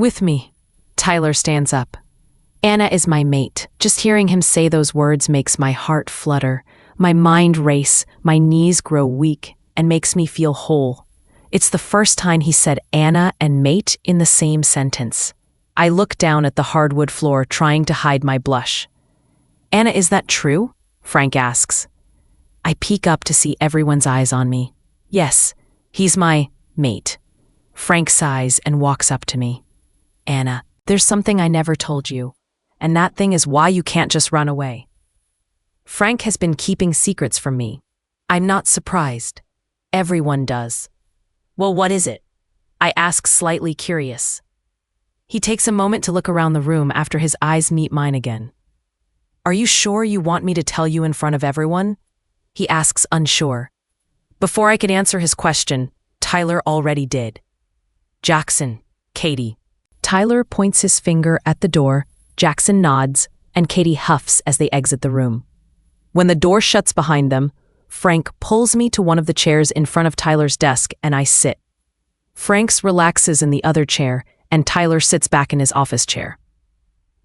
With me. Tyler stands up. Anna is my mate. Just hearing him say those words makes my heart flutter, my mind race, my knees grow weak, and makes me feel whole. It's the first time he said Anna and mate in the same sentence. I look down at the hardwood floor, trying to hide my blush. Anna, is that true? Frank asks. I peek up to see everyone's eyes on me. Yes, he's my mate. Frank sighs and walks up to me. Anna, there's something I never told you, and that thing is why you can't just run away. Frank has been keeping secrets from me. I'm not surprised. Everyone does. Well, what is it? I ask, slightly curious. He takes a moment to look around the room after his eyes meet mine again. Are you sure you want me to tell you in front of everyone? He asks, unsure. Before I could answer his question, Tyler already did. Jackson, Katie. Tyler points his finger at the door, Jackson nods, and Katie huffs as they exit the room. When the door shuts behind them, Frank pulls me to one of the chairs in front of Tyler's desk, and I sit. Frank's relaxes in the other chair, and Tyler sits back in his office chair.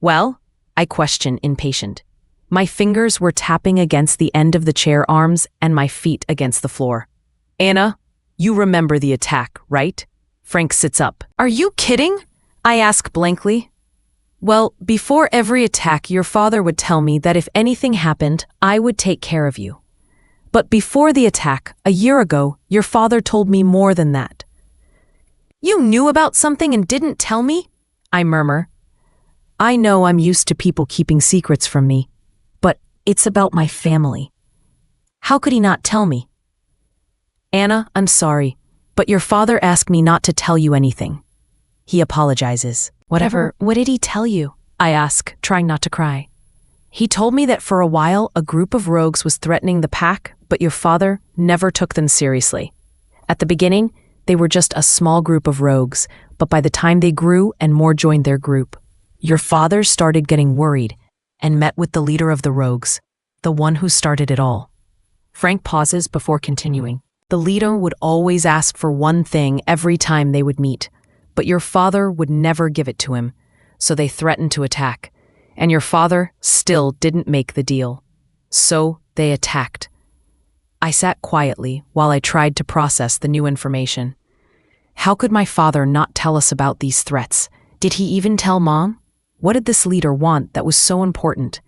Well? I question, impatient. My fingers were tapping against the end of the chair arms and my feet against the floor. Anna, you remember the attack, right? Frank sits up. Are you kidding? I ask blankly. Well, before every attack, your father would tell me that if anything happened, I would take care of you. But before the attack, a year ago, your father told me more than that. You knew about something and didn't tell me? I murmur. I know I'm used to people keeping secrets from me, but it's about my family. How could he not tell me? Anna, I'm sorry, but your father asked me not to tell you anything. He apologizes. Whatever, what did he tell you? I ask, trying not to cry. He told me that for a while a group of rogues was threatening the pack, but your father never took them seriously. At the beginning, they were just a small group of rogues, but by the time they grew and more joined their group, your father started getting worried and met with the leader of the rogues, the one who started it all. Frank pauses before continuing. The leader would always ask for one thing every time they would meet, but your father would never give it to him, so they threatened to attack, and your father still didn't make the deal. So they attacked. I sat quietly while I tried to process the new information. How could my father not tell us about these threats? Did he even tell Mom? What did this leader want that was so important?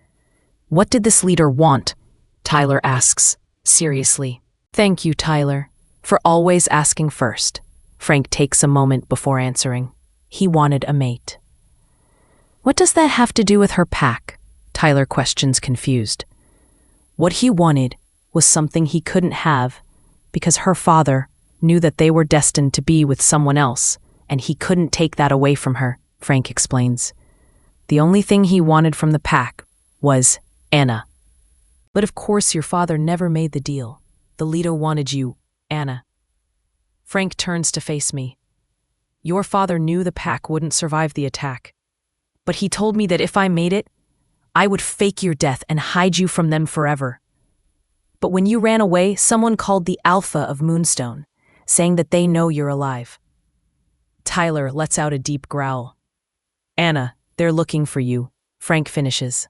What did this leader want? Tyler asks, seriously. Thank you, Tyler, for always asking first. Frank takes a moment before answering. He wanted a mate. What does that have to do with her pack? Tyler questions, confused. What he wanted was something he couldn't have because her father knew that they were destined to be with someone else, and he couldn't take that away from her, Frank explains. The only thing he wanted from the pack was Anna. But of course your father never made the deal. The leader wanted you, Anna. Frank turns to face me. Your father knew the pack wouldn't survive the attack, but he told me that if I made it, I would fake your death and hide you from them forever. But when you ran away, someone called the Alpha of Moonstone, saying that they know you're alive. Tyler lets out a deep growl. Anna, they're looking for you, Frank finishes.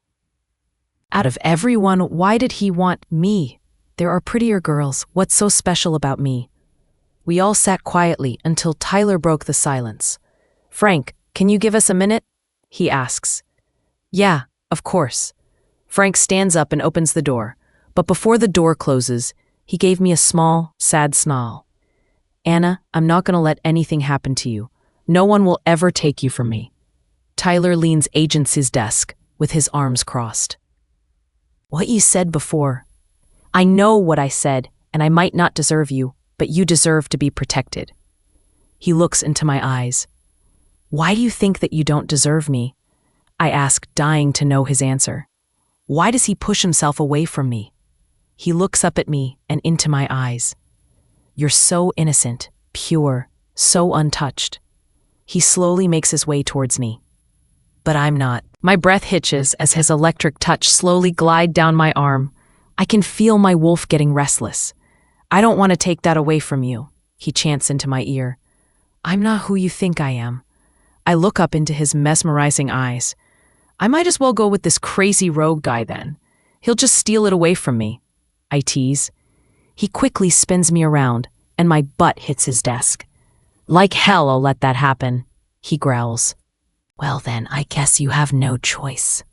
Out of everyone, why did he want me? There are prettier girls. What's so special about me? We all sat quietly until Tyler broke the silence. Frank, can you give us a minute? He asks. Yeah, of course. Frank stands up and opens the door, but before the door closes, he gave me a small, sad snarl. Anna, I'm not going to let anything happen to you. No one will ever take you from me. Tyler leans against his desk with his arms crossed. What you said before. I know what I said, and I might not deserve you, but you deserve to be protected. He looks into my eyes. Why do you think that you don't deserve me? I ask, dying to know his answer. Why does he push himself away from me? He looks up at me and into my eyes. You're so innocent, pure, so untouched. He slowly makes his way towards me. But I'm not. My breath hitches as his electric touch slowly glides down my arm. I can feel my wolf getting restless. I don't want to take that away from you, he chants into my ear. I'm not who you think I am. I look up into his mesmerizing eyes. I might as well go with this crazy rogue guy then. He'll just steal it away from me. I tease. He quickly spins me around, and my butt hits his desk. Like hell I'll let that happen, he growls. Well then, I guess you have no choice,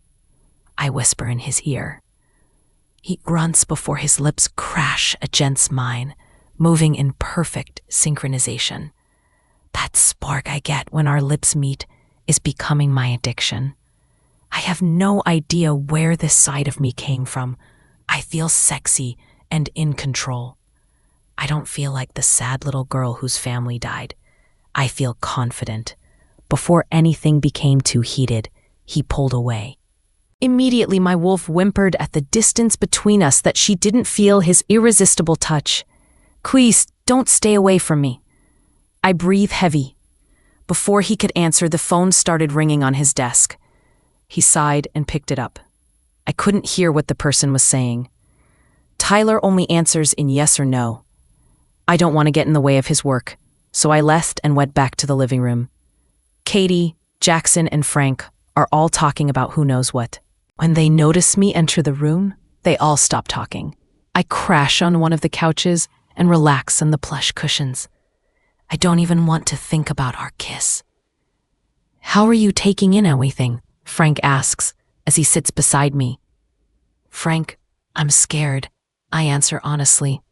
I whisper in his ear. He grunts before his lips crash against mine, moving in perfect synchronization. That spark I get when our lips meet is becoming my addiction. I have no idea where this side of me came from. I feel sexy and in control. I don't feel like the sad little girl whose family died. I feel confident. Before anything became too heated, he pulled away. Immediately, my wolf whimpered at the distance between us that she didn't feel his irresistible touch. Please, don't stay away from me. I breathe heavy. Before he could answer, the phone started ringing on his desk. He sighed and picked it up. I couldn't hear what the person was saying. Tyler only answers in yes or no. I don't want to get in the way of his work, so I left and went back to the living room. Katie, Jackson, and Frank are all talking about who knows what. When they notice me enter the room, they all stop talking. I crash on one of the couches and relax on the plush cushions. I don't even want to think about our kiss. How are you taking in everything? Frank asks as he sits beside me. Frank, I'm scared, I answer honestly.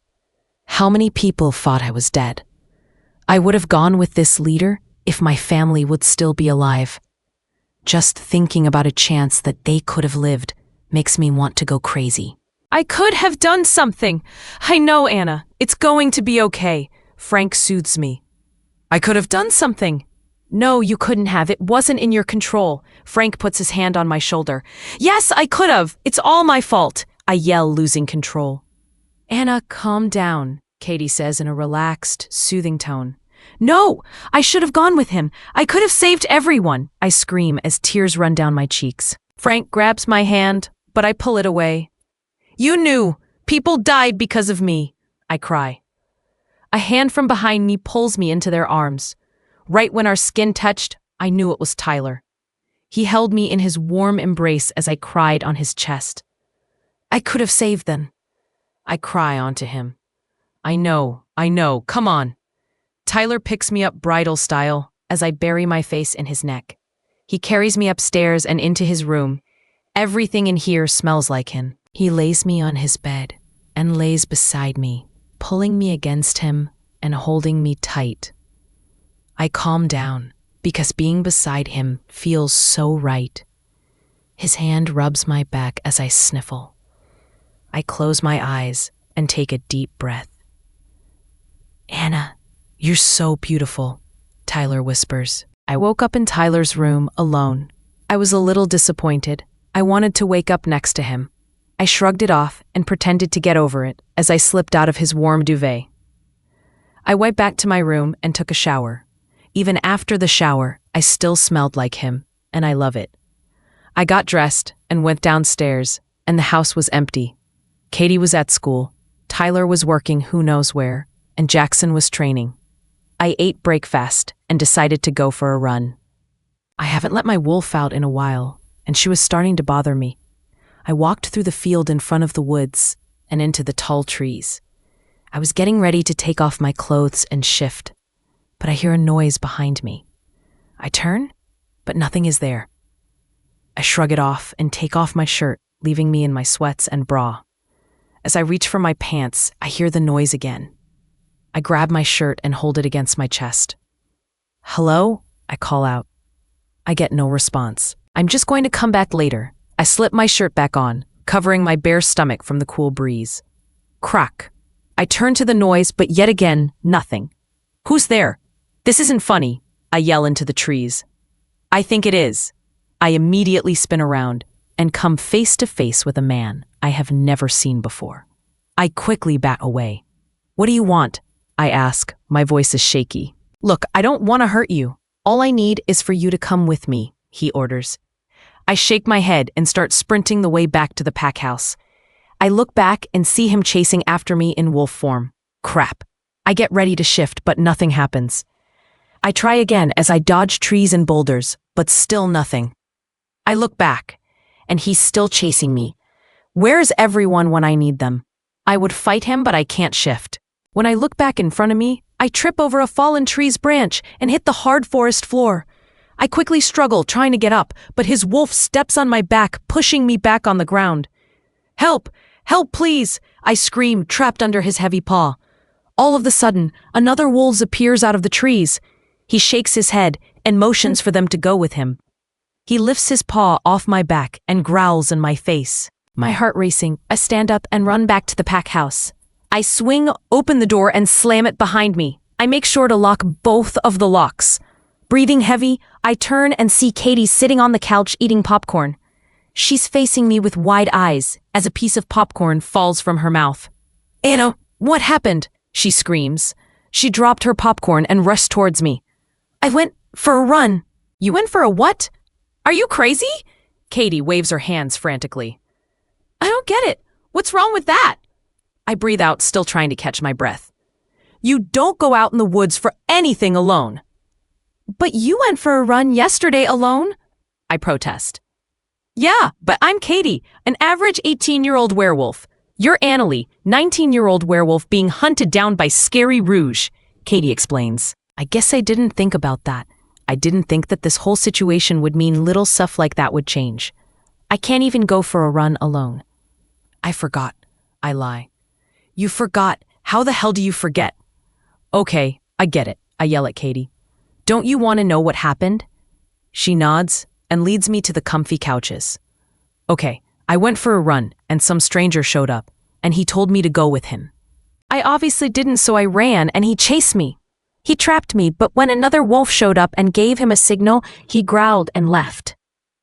How many people thought I was dead? I would have gone with this leader if my family would still be alive. Just thinking about a chance that they could have lived makes me want to go crazy. I could have done something. I know, Anna. It's going to be okay. Frank soothes me. I could have done something. No, you couldn't have. It wasn't in your control. Frank puts his hand on my shoulder. Yes, I could have. It's all my fault. I yell, losing control. Anna, calm down, Katie says in a relaxed, soothing tone. No, I should have gone with him. I could have saved everyone, I scream as tears run down my cheeks. Frank grabs my hand, but I pull it away. You knew. People died because of me, I cry. A hand from behind me pulls me into their arms. Right when our skin touched, I knew it was Tyler. He held me in his warm embrace as I cried on his chest. I could have saved them. I cry onto him. I know, come on. Tyler picks me up bridal style as I bury my face in his neck. He carries me upstairs and into his room. Everything in here smells like him. He lays me on his bed and lays beside me, pulling me against him and holding me tight. I calm down because being beside him feels so right. His hand rubs my back as I sniffle. I close my eyes and take a deep breath. Anna, you're so beautiful, Tyler whispers. I woke up in Tyler's room alone. I was a little disappointed. I wanted to wake up next to him. I shrugged it off and pretended to get over it as I slipped out of his warm duvet. I went back to my room and took a shower. Even after the shower, I still smelled like him, and I love it. I got dressed and went downstairs, and the house was empty. Katie was at school, Tyler was working who knows where, and Jackson was training. I ate breakfast and decided to go for a run. I haven't let my wolf out in a while, and she was starting to bother me. I walked through the field in front of the woods and into the tall trees. I was getting ready to take off my clothes and shift, but I hear a noise behind me. I turn, but nothing is there. I shrug it off and take off my shirt, leaving me in my sweats and bra. As I reach for my pants, I hear the noise again. I grab my shirt and hold it against my chest. Hello? I call out. I get no response. I'm just going to come back later. I slip my shirt back on, covering my bare stomach from the cool breeze. Crack. I turn to the noise, but yet again, nothing. Who's there? This isn't funny, I yell into the trees. I think it is. I immediately spin around and come face to face with a man I have never seen before. I quickly bat away. What do you want? I ask, my voice is shaky. Look, I don't want to hurt you. All I need is for you to come with me, he orders. I shake my head and start sprinting the way back to the pack house. I look back and see him chasing after me in wolf form. Crap. I get ready to shift, but nothing happens. I try again as I dodge trees and boulders, but still nothing. I look back, and he's still chasing me. Where's everyone when I need them? I would fight him, but I can't shift. When I look back in front of me, I trip over a fallen tree's branch and hit the hard forest floor. I quickly struggle trying to get up, but his wolf steps on my back, pushing me back on the ground. Help! Help, please! I scream, trapped under his heavy paw. All of a sudden, another wolf appears out of the trees. He shakes his head and motions for them to go with him. He lifts his paw off my back and growls in my face. My heart racing, I stand up and run back to the pack house. I swing open the door and slam it behind me. I make sure to lock both of the locks. Breathing heavy, I turn and see Katie sitting on the couch eating popcorn. She's facing me with wide eyes as a piece of popcorn falls from her mouth. "Anna, what happened?" she screams. She dropped her popcorn and rushed towards me. "I went for a run." "You went for a what? Are you crazy?" Katie waves her hands frantically. "I don't get it. What's wrong with that?" I breathe out, still trying to catch my breath. "You don't go out in the woods for anything alone." "But you went for a run yesterday alone?" I protest. "Yeah, but I'm Katie, an average 18-year-old werewolf. You're Annalie, 19-year-old werewolf being hunted down by Scary Rouge," Katie explains. I guess I didn't think about that. I didn't think that this whole situation would mean little stuff like that would change. I can't even go for a run alone. "I forgot," I lie. "You forgot? How the hell do you forget?" "Okay, I get it," I yell at Katie. "Don't you want to know what happened?" She nods and leads me to the comfy couches. "Okay, I went for a run and some stranger showed up, and he told me to go with him. I obviously didn't, so I ran and he chased me. He trapped me, but when another wolf showed up and gave him a signal, he growled and left."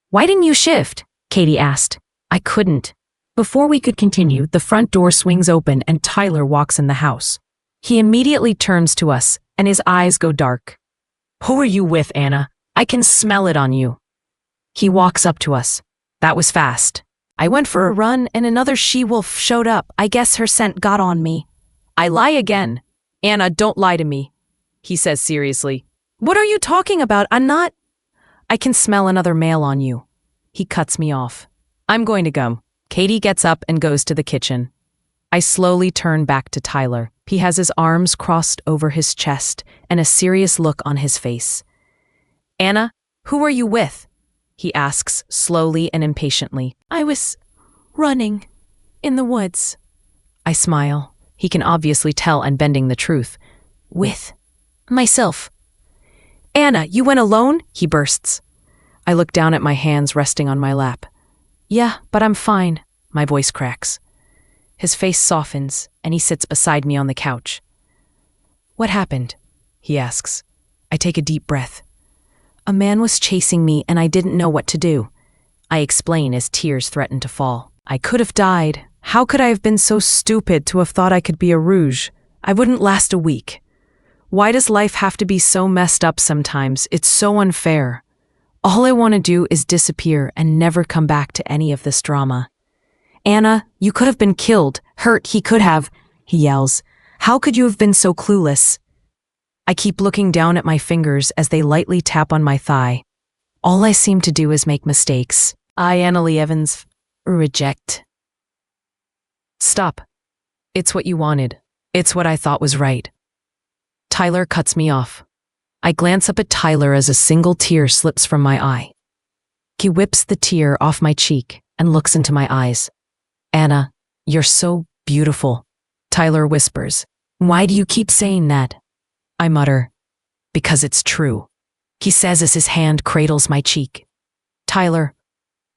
"Why didn't you shift?" Katie asked. I couldn't. Before we could continue, the front door swings open and Tyler walks in the house. He immediately turns to us, and his eyes go dark. "Who are you with, Anna? I can smell it on you." He walks up to us. "That was fast." "I went for a run and another she-wolf showed up. I guess her scent got on me." I lie again. "Anna, don't lie to me," he says seriously. "What are you talking about? I'm not—" "I can smell another male on you." He cuts me off. "I'm going to go." Katie gets up and goes to the kitchen. I slowly turn back to Tyler. He has his arms crossed over his chest and a serious look on his face. "Anna, who are you with?" he asks slowly and impatiently. "I was running in the woods." I smile. He can obviously tell I'm bending the truth. "With myself." "Anna, you went alone?" he bursts. I look down at my hands resting on my lap. "Yeah, but I'm fine." My voice cracks. His face softens, and he sits beside me on the couch. "What happened?" he asks. I take a deep breath. "A man was chasing me, and I didn't know what to do." I explain as tears threaten to fall. "I could have died. How could I have been so stupid to have thought I could be a Rouge? I wouldn't last a week. Why does life have to be so messed up sometimes? It's so unfair. All I want to do is disappear and never come back to any of this drama." "Anna, you could have been killed, hurt, he could have," he yells. "How could you have been so clueless?" I keep looking down at my fingers as they lightly tap on my thigh. All I seem to do is make mistakes. I, Annalie Evans, reject. "Stop. It's what you wanted. It's what I thought was right." Tyler cuts me off. I glance up at Tyler as a single tear slips from my eye. He whips the tear off my cheek and looks into my eyes. "Anna, you're so beautiful," Tyler whispers. "Why do you keep saying that?" I mutter, "Because it's true," he says as his hand cradles my cheek. "Tyler,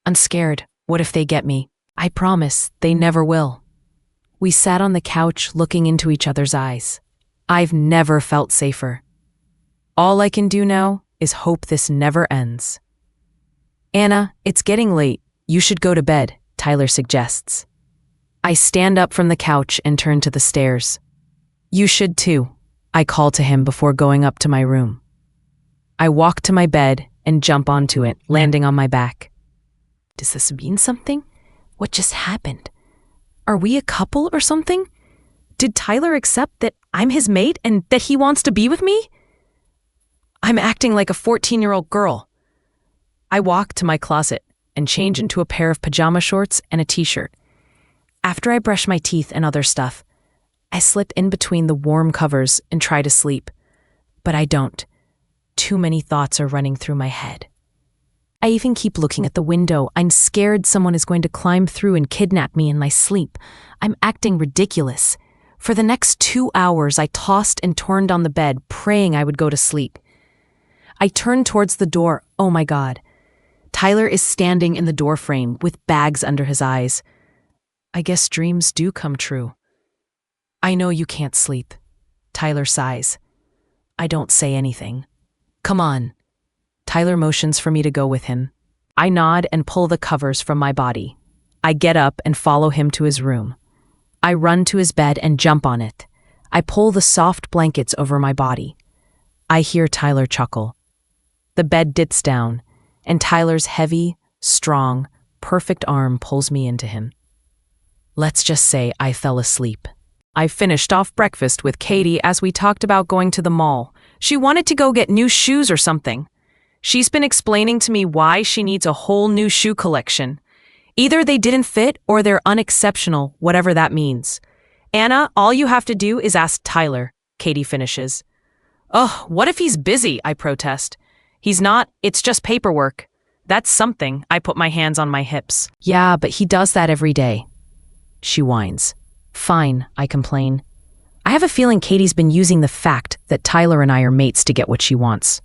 I'm scared. What if they get me?" "I promise they never will." We sat on the couch looking into each other's eyes. I've never felt safer. All I can do now is hope this never ends. "Anna, it's getting late. You should go to bed," Tyler suggests. I stand up from the couch and turn to the stairs. "You should too," I call to him before going up to my room. I walk to my bed and jump onto it, landing on my back. Does this mean something? What just happened? Are we a couple or something? Did Tyler accept that I'm his mate and that he wants to be with me? I'm acting like a 14-year-old girl. I walk to my closet and change into a pair of pajama shorts and a t-shirt. After I brush my teeth and other stuff, I slip in between the warm covers and try to sleep. But I don't. Too many thoughts are running through my head. I even keep looking at the window. I'm scared someone is going to climb through and kidnap me in my sleep. I'm acting ridiculous. For the next 2 hours, I tossed and turned on the bed, praying I would go to sleep. I turned towards the door. Oh my God. Tyler is standing in the doorframe with bags under his eyes. I guess dreams do come true. I know you can't sleep. Tyler sighs. I don't say anything. Come on. Tyler motions for me to go with him. I nod and pull the covers from my body. I get up and follow him to his room. I run to his bed and jump on it. I pull the soft blankets over my body. I hear Tyler chuckle. The bed dips down, and Tyler's heavy, strong, perfect arm pulls me into him. Let's just say I fell asleep. I finished off breakfast with Katie as we talked about going to the mall. She wanted to go get new shoes or something. She's been explaining to me why she needs a whole new shoe collection. Either they didn't fit or they're unexceptional, whatever that means. Anna, all you have to do is ask Tyler, Katie finishes. Oh, what if he's busy? I protest. He's not, it's just paperwork. That's something. I put my hands on my hips. Yeah, but he does that every day. She whines. Fine, I complain. I have a feeling Katie's been using the fact that Tyler and I are mates to get what she wants.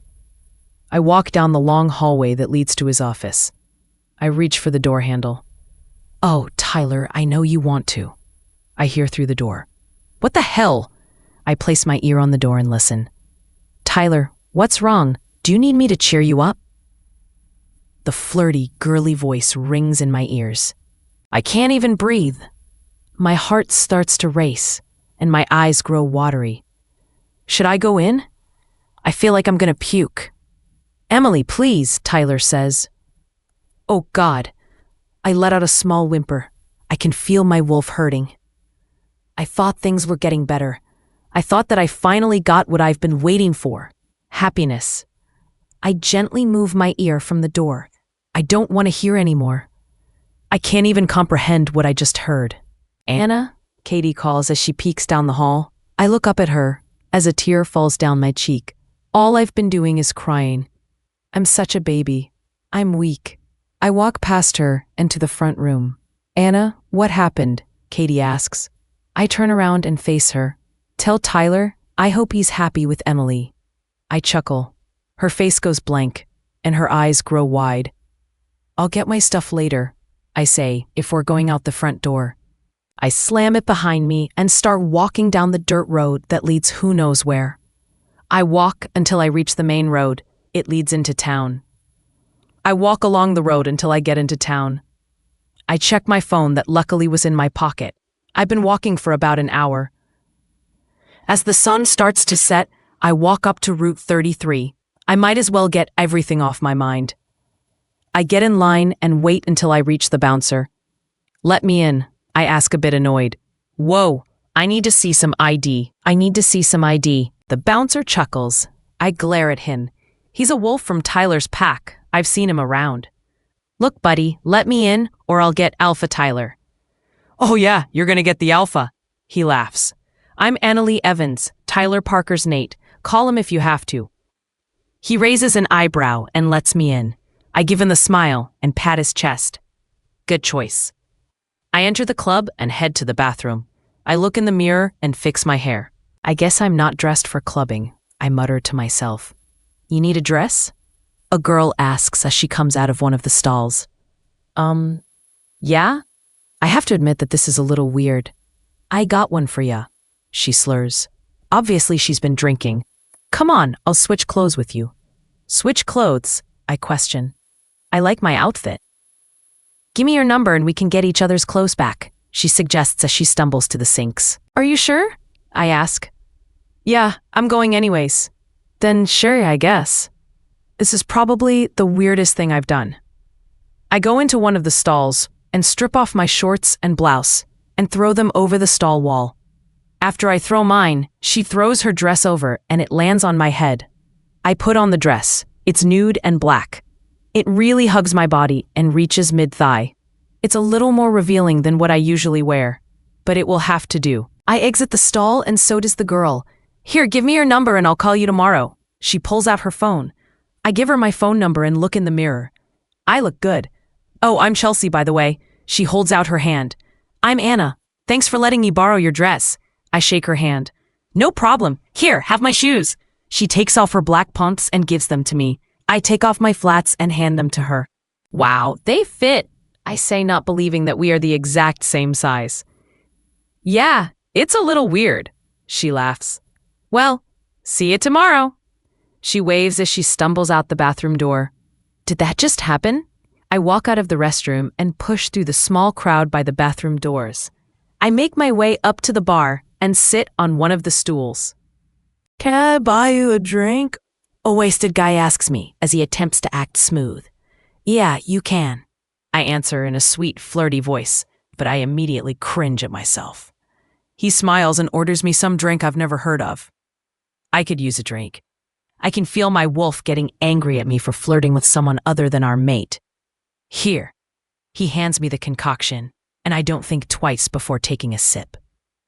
I walk down the long hallway that leads to his office. I reach for the door handle. Oh, Tyler, I know you want to. I hear through the door. What the hell? I place my ear on the door and listen. Tyler, what's wrong? Do you need me to cheer you up? The flirty, girly voice rings in my ears. I can't even breathe. My heart starts to race, and my eyes grow watery. Should I go in? I feel like I'm gonna puke. Emily, please, Tyler says. Oh God. I let out a small whimper. I can feel my wolf hurting. I thought things were getting better. I thought that I finally got what I've been waiting for. Happiness. I gently move my ear from the door. I don't want to hear anymore. I can't even comprehend what I just heard. Anna, Katie calls as she peeks down the hall. I look up at her as a tear falls down my cheek. All I've been doing is crying. I'm such a baby. I'm weak. I walk past her and to the front room. Anna, what happened? Katie asks. I turn around and face her. Tell Tyler, I hope he's happy with Emily. I chuckle. Her face goes blank, and her eyes grow wide. I'll get my stuff later, I say, if we're going out the front door. I slam it behind me and start walking down the dirt road that leads who knows where. I walk until I reach the main road. It leads into town. I walk along the road until I get into town. I check my phone that luckily was in my pocket. I've been walking for about an hour. As the sun starts to set, I walk up to Route 33. I might as well get everything off my mind. I get in line and wait until I reach the bouncer. Let me in, I ask a bit annoyed. Whoa, I need to see some ID. I need to see some ID. The bouncer chuckles. I glare at him. He's a wolf from Tyler's pack. I've seen him around. Look, buddy, let me in or I'll get Alpha Tyler. Oh yeah, you're gonna get the Alpha. He laughs. I'm Annalee Evans, Tyler Parker's Nate. Call him if you have to. He raises an eyebrow and lets me in. I give him the smile and pat his chest. Good choice. I enter the club and head to the bathroom. I look in the mirror and fix my hair. I guess I'm not dressed for clubbing, I mutter to myself. You need a dress? A girl asks as she comes out of one of the stalls. Yeah? I have to admit that this is a little weird. I got one for ya, she slurs. Obviously she's been drinking. Come on, I'll switch clothes with you. Switch clothes? I question. I like my outfit. Give me your number and we can get each other's clothes back, she suggests as she stumbles to the sinks. Are you sure? I ask. Yeah, I'm going anyways. Then sure, I guess. This is probably the weirdest thing I've done. I go into one of the stalls and strip off my shorts and blouse and throw them over the stall wall. After I throw mine, she throws her dress over and it lands on my head. I put on the dress. It's nude and black. It really hugs my body and reaches mid-thigh. It's a little more revealing than what I usually wear, but it will have to do. I exit the stall and so does the girl. Here, give me your number and I'll call you tomorrow. She pulls out her phone. I give her my phone number and look in the mirror. I look good. Oh, I'm Chelsea, by the way. She holds out her hand. I'm Anna. Thanks for letting me borrow your dress. I shake her hand. No problem. Here, have my shoes. She takes off her black pumps and gives them to me. I take off my flats and hand them to her. Wow, they fit. I say, not believing that we are the exact same size. Yeah, it's a little weird. She laughs. Well, see you tomorrow. She waves as she stumbles out the bathroom door. Did that just happen? I walk out of the restroom and push through the small crowd by the bathroom doors. I make my way up to the bar and sit on one of the stools. Can I buy you a drink? A wasted guy asks me as he attempts to act smooth. Yeah, you can. I answer in a sweet, flirty voice, but I immediately cringe at myself. He smiles and orders me some drink I've never heard of. I could use a drink. I can feel my wolf getting angry at me for flirting with someone other than our mate. Here. He hands me the concoction, and I don't think twice before taking a sip.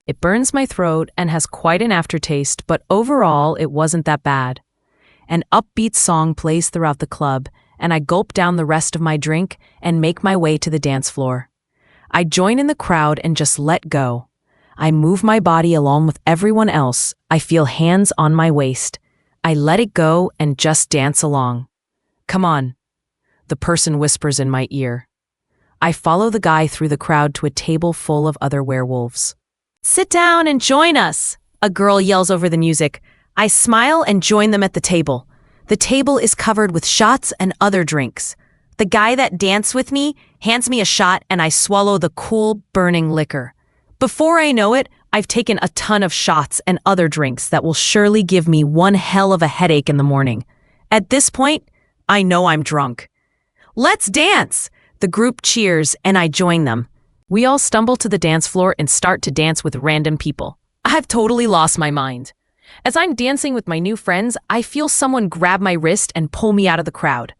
It burns my throat and has quite an aftertaste, but overall it wasn't that bad. An upbeat song plays throughout the club, and I gulp down the rest of my drink and make my way to the dance floor. I join in the crowd and just let go. I move my body along with everyone else. I feel hands on my waist. I let it go and just dance along. Come on, the person whispers in my ear. I follow the guy through the crowd to a table full of other werewolves. Sit down and join us, a girl yells over the music. I smile and join them at the table. The table is covered with shots and other drinks. The guy that danced with me hands me a shot and I swallow the cool, burning liquor. Before I know it, I've taken a ton of shots and other drinks that will surely give me one hell of a headache in the morning. At this point, I know I'm drunk. Let's dance! The group cheers and I join them. We all stumble to the dance floor and start to dance with random people. I've totally lost my mind. As I'm dancing with my new friends, I feel someone grab my wrist and pull me out of the crowd.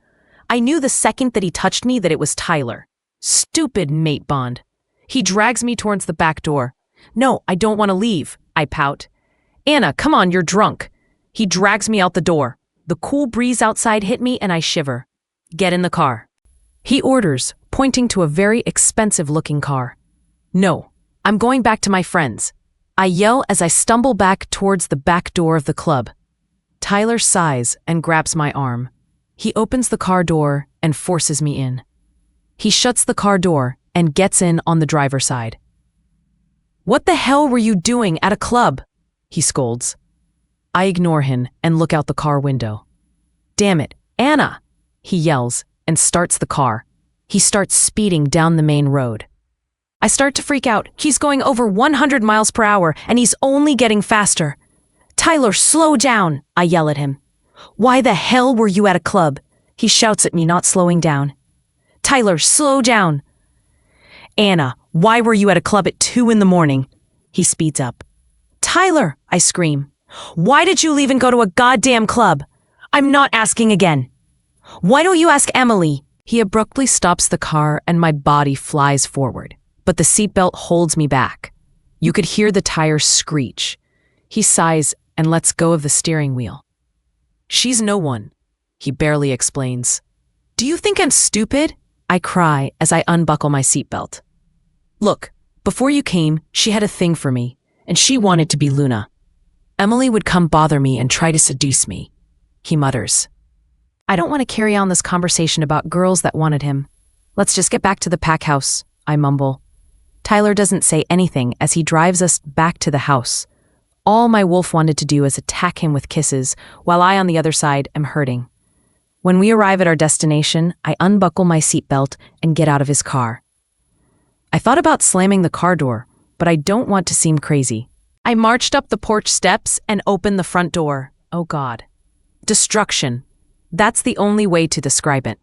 I knew the second that he touched me that it was Tyler. Stupid mate bond. He drags me towards the back door. No, I don't want to leave, I pout. Anna, come on, you're drunk. He drags me out the door. The cool breeze outside hit me and I shiver. Get in the car. He orders, pointing to a very expensive-looking car. No, I'm going back to my friends. I yell as I stumble back towards the back door of the club. Tyler sighs and grabs my arm. He opens the car door and forces me in. He shuts the car door and gets in on the driver's side. What the hell were you doing at a club? He scolds. I ignore him and look out the car window. Damn it, Anna! He yells and starts the car. He starts speeding down the main road. I start to freak out. He's going over 100 miles per hour and he's only getting faster. Tyler, slow down, I yell at him. Why the hell were you at a club? He shouts at me, not slowing down. Tyler, slow down. Anna, why were you at a club at 2 a.m? He speeds up. Tyler, I scream. Why did you leave and go to a goddamn club? I'm not asking again. Why don't you ask Emily? He abruptly stops the car and my body flies forward, but the seatbelt holds me back. You could hear the tires screech. He sighs and lets go of the steering wheel. She's no one, he barely explains. Do you think I'm stupid? I cry as I unbuckle my seatbelt. Look, before you came, she had a thing for me, and she wanted to be Luna. Emily would come bother me and try to seduce me. He mutters. I don't want to carry on this conversation about girls that wanted him. Let's just get back to the pack house, I mumble. Tyler doesn't say anything as he drives us back to the house. All my wolf wanted to do is attack him with kisses, while I on the other side am hurting. When we arrive at our destination, I unbuckle my seatbelt and get out of his car. I thought about slamming the car door, but I don't want to seem crazy. I marched up the porch steps and opened the front door. Oh God. Destruction. That's the only way to describe it.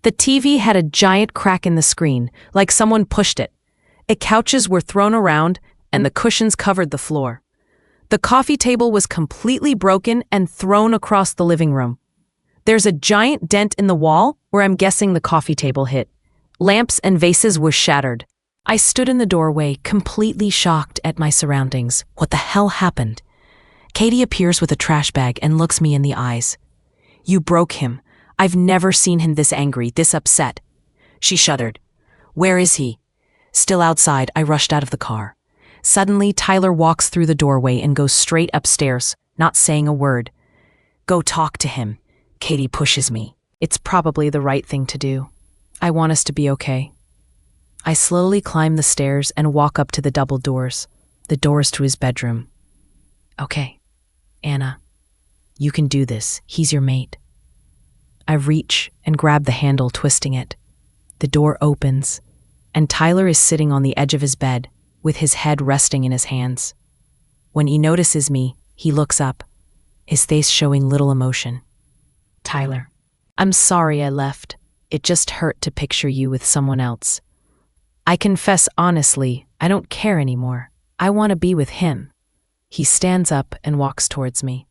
The TV had a giant crack in the screen, like someone pushed it. Couches were thrown around, and the cushions covered the floor. The coffee table was completely broken and thrown across the living room. There's a giant dent in the wall where I'm guessing the coffee table hit. Lamps and vases were shattered. I stood in the doorway, completely shocked at my surroundings. What the hell happened? Katie appears with a trash bag and looks me in the eyes. You broke him. I've never seen him this angry, this upset. She shuddered. Where is he? Still outside, I rushed out of the car. Suddenly, Tyler walks through the doorway and goes straight upstairs, not saying a word. Go talk to him. Katie pushes me. It's probably the right thing to do. I want us to be okay. I slowly climb the stairs and walk up to the double doors, the doors to his bedroom. Okay, Anna, you can do this. He's your mate. I reach and grab the handle, twisting it. The door opens, and Tyler is sitting on the edge of his bed, with his head resting in his hands. When he notices me, he looks up, his face showing little emotion. Tyler, I'm sorry I left. It just hurt to picture you with someone else. I confess honestly, I don't care anymore. I want to be with him. He stands up and walks towards me.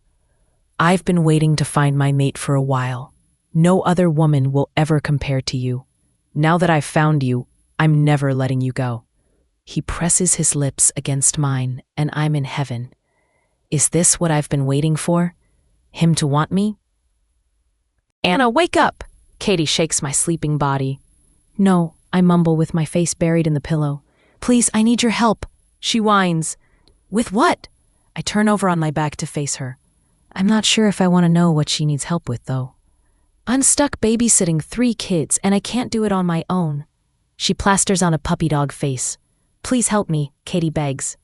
I've been waiting to find my mate for a while. No other woman will ever compare to you. Now that I've found you, I'm never letting you go. He presses his lips against mine, and I'm in heaven. Is this what I've been waiting for? Him to want me? Anna, wake up! Katie shakes my sleeping body. No, I mumble with my face buried in the pillow. Please, I need your help. She whines. With what? I turn over on my back to face her. I'm not sure if I want to know what she needs help with, though. I'm stuck babysitting 3 kids, and I can't do it on my own. She plasters on a puppy dog face. Please help me, Katie begs.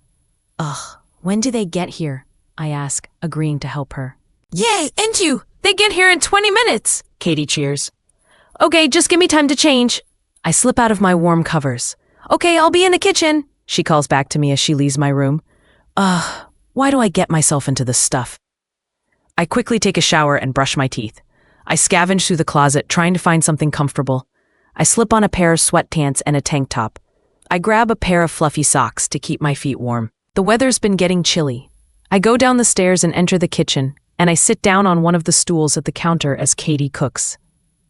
Ugh, when do they get here? I ask, agreeing to help her. Yay, and you! They get here in 20 minutes! Katie cheers. Okay, just give me time to change. I slip out of my warm covers. Okay, I'll be in the kitchen, she calls back to me as she leaves my room. Why do I get myself into this stuff? I quickly take a shower and brush my teeth. I scavenge through the closet, trying to find something comfortable. I slip on a pair of sweatpants and a tank top. I grab a pair of fluffy socks to keep my feet warm. The weather's been getting chilly. I go down the stairs and enter the kitchen, and I sit down on one of the stools at the counter as Katie cooks.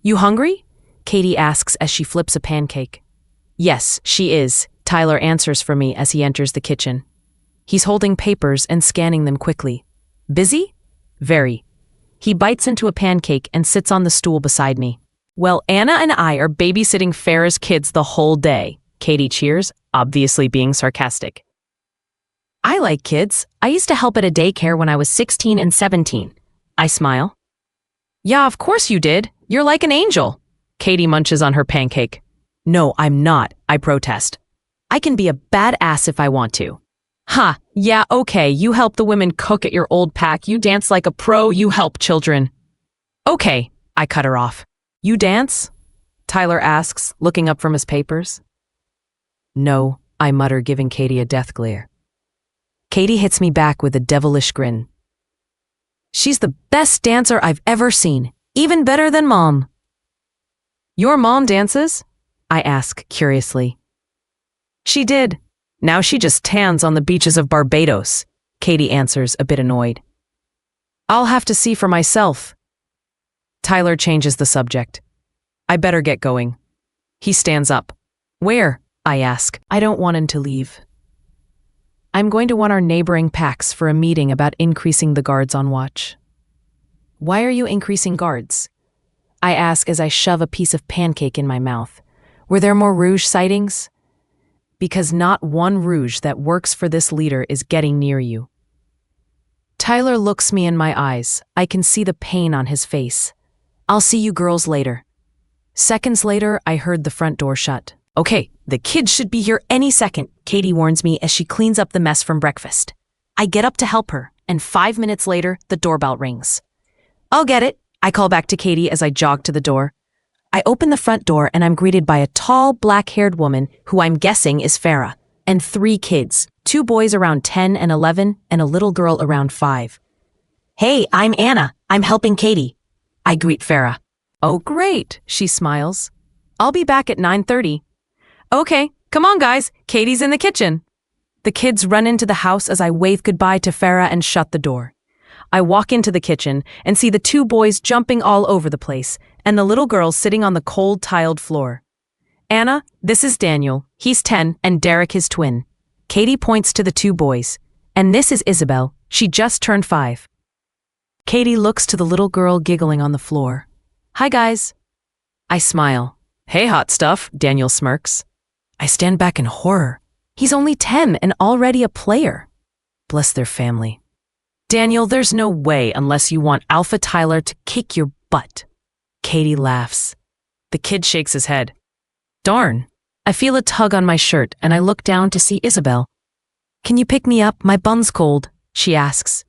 You hungry? Katie asks as she flips a pancake. Yes, she is, Tyler answers for me as he enters the kitchen. He's holding papers and scanning them quickly. Busy? Very. He bites into a pancake and sits on the stool beside me. Well, Anna and I are babysitting Farah's kids the whole day. Katie cheers, obviously being sarcastic. I like kids. I used to help at a daycare when I was 16 and 17. I smile. Yeah, of course you did. You're like an angel. Katie munches on her pancake. No, I'm not, I protest. I can be a badass if I want to. Ha, yeah, okay, you help the women cook at your old pack, you dance like a pro, you help children. Okay, I cut her off. You dance? Tyler asks, looking up from his papers. No, I mutter, giving Katie a death glare. Katie hits me back with a devilish grin. She's the best dancer I've ever seen, even better than Mom. Your mom dances? I ask curiously. She did. Now she just tans on the beaches of Barbados, Katie answers, a bit annoyed. I'll have to see for myself. Tyler changes the subject. I better get going. He stands up. Where? I ask. I don't want him to leave. I'm going to one of our neighboring packs for a meeting about increasing the guards on watch. Why are you increasing guards? I ask as I shove a piece of pancake in my mouth. Were there more Rouge sightings? Because not one Rouge that works for this leader is getting near you. Tyler looks me in my eyes. I can see the pain on his face. I'll see you girls later. Seconds later, I heard the front door shut. Okay, the kids should be here any second, Katie warns me as she cleans up the mess from breakfast. I get up to help her, and 5 minutes later, the doorbell rings. I'll get it, I call back to Katie as I jog to the door. I open the front door and I'm greeted by a tall, black-haired woman who I'm guessing is Farah, and 3 kids, 2 boys around 10 and 11, and a little girl around 5. Hey, I'm Anna. I'm helping Katie. I greet Farah. Oh, great, she smiles. I'll be back at 9:30. Okay, come on guys, Katie's in the kitchen. The kids run into the house as I wave goodbye to Farah and shut the door. I walk into the kitchen and see the two boys jumping all over the place and the little girl sitting on the cold tiled floor. Anna, this is Daniel. He's 10 and Derek his twin. Katie points to the two boys. And this is Isabel. She just turned 5. Katie looks to the little girl giggling on the floor. Hi guys. I smile. Hey hot stuff, Daniel smirks. I stand back in horror. He's only 10 and already a player. Bless their family. Daniel, there's no way unless you want Alpha Tyler to kick your butt. Katie laughs. The kid shakes his head. Darn. I feel a tug on my shirt and I look down to see Isabel. Can you pick me up? My bun's cold, she asks.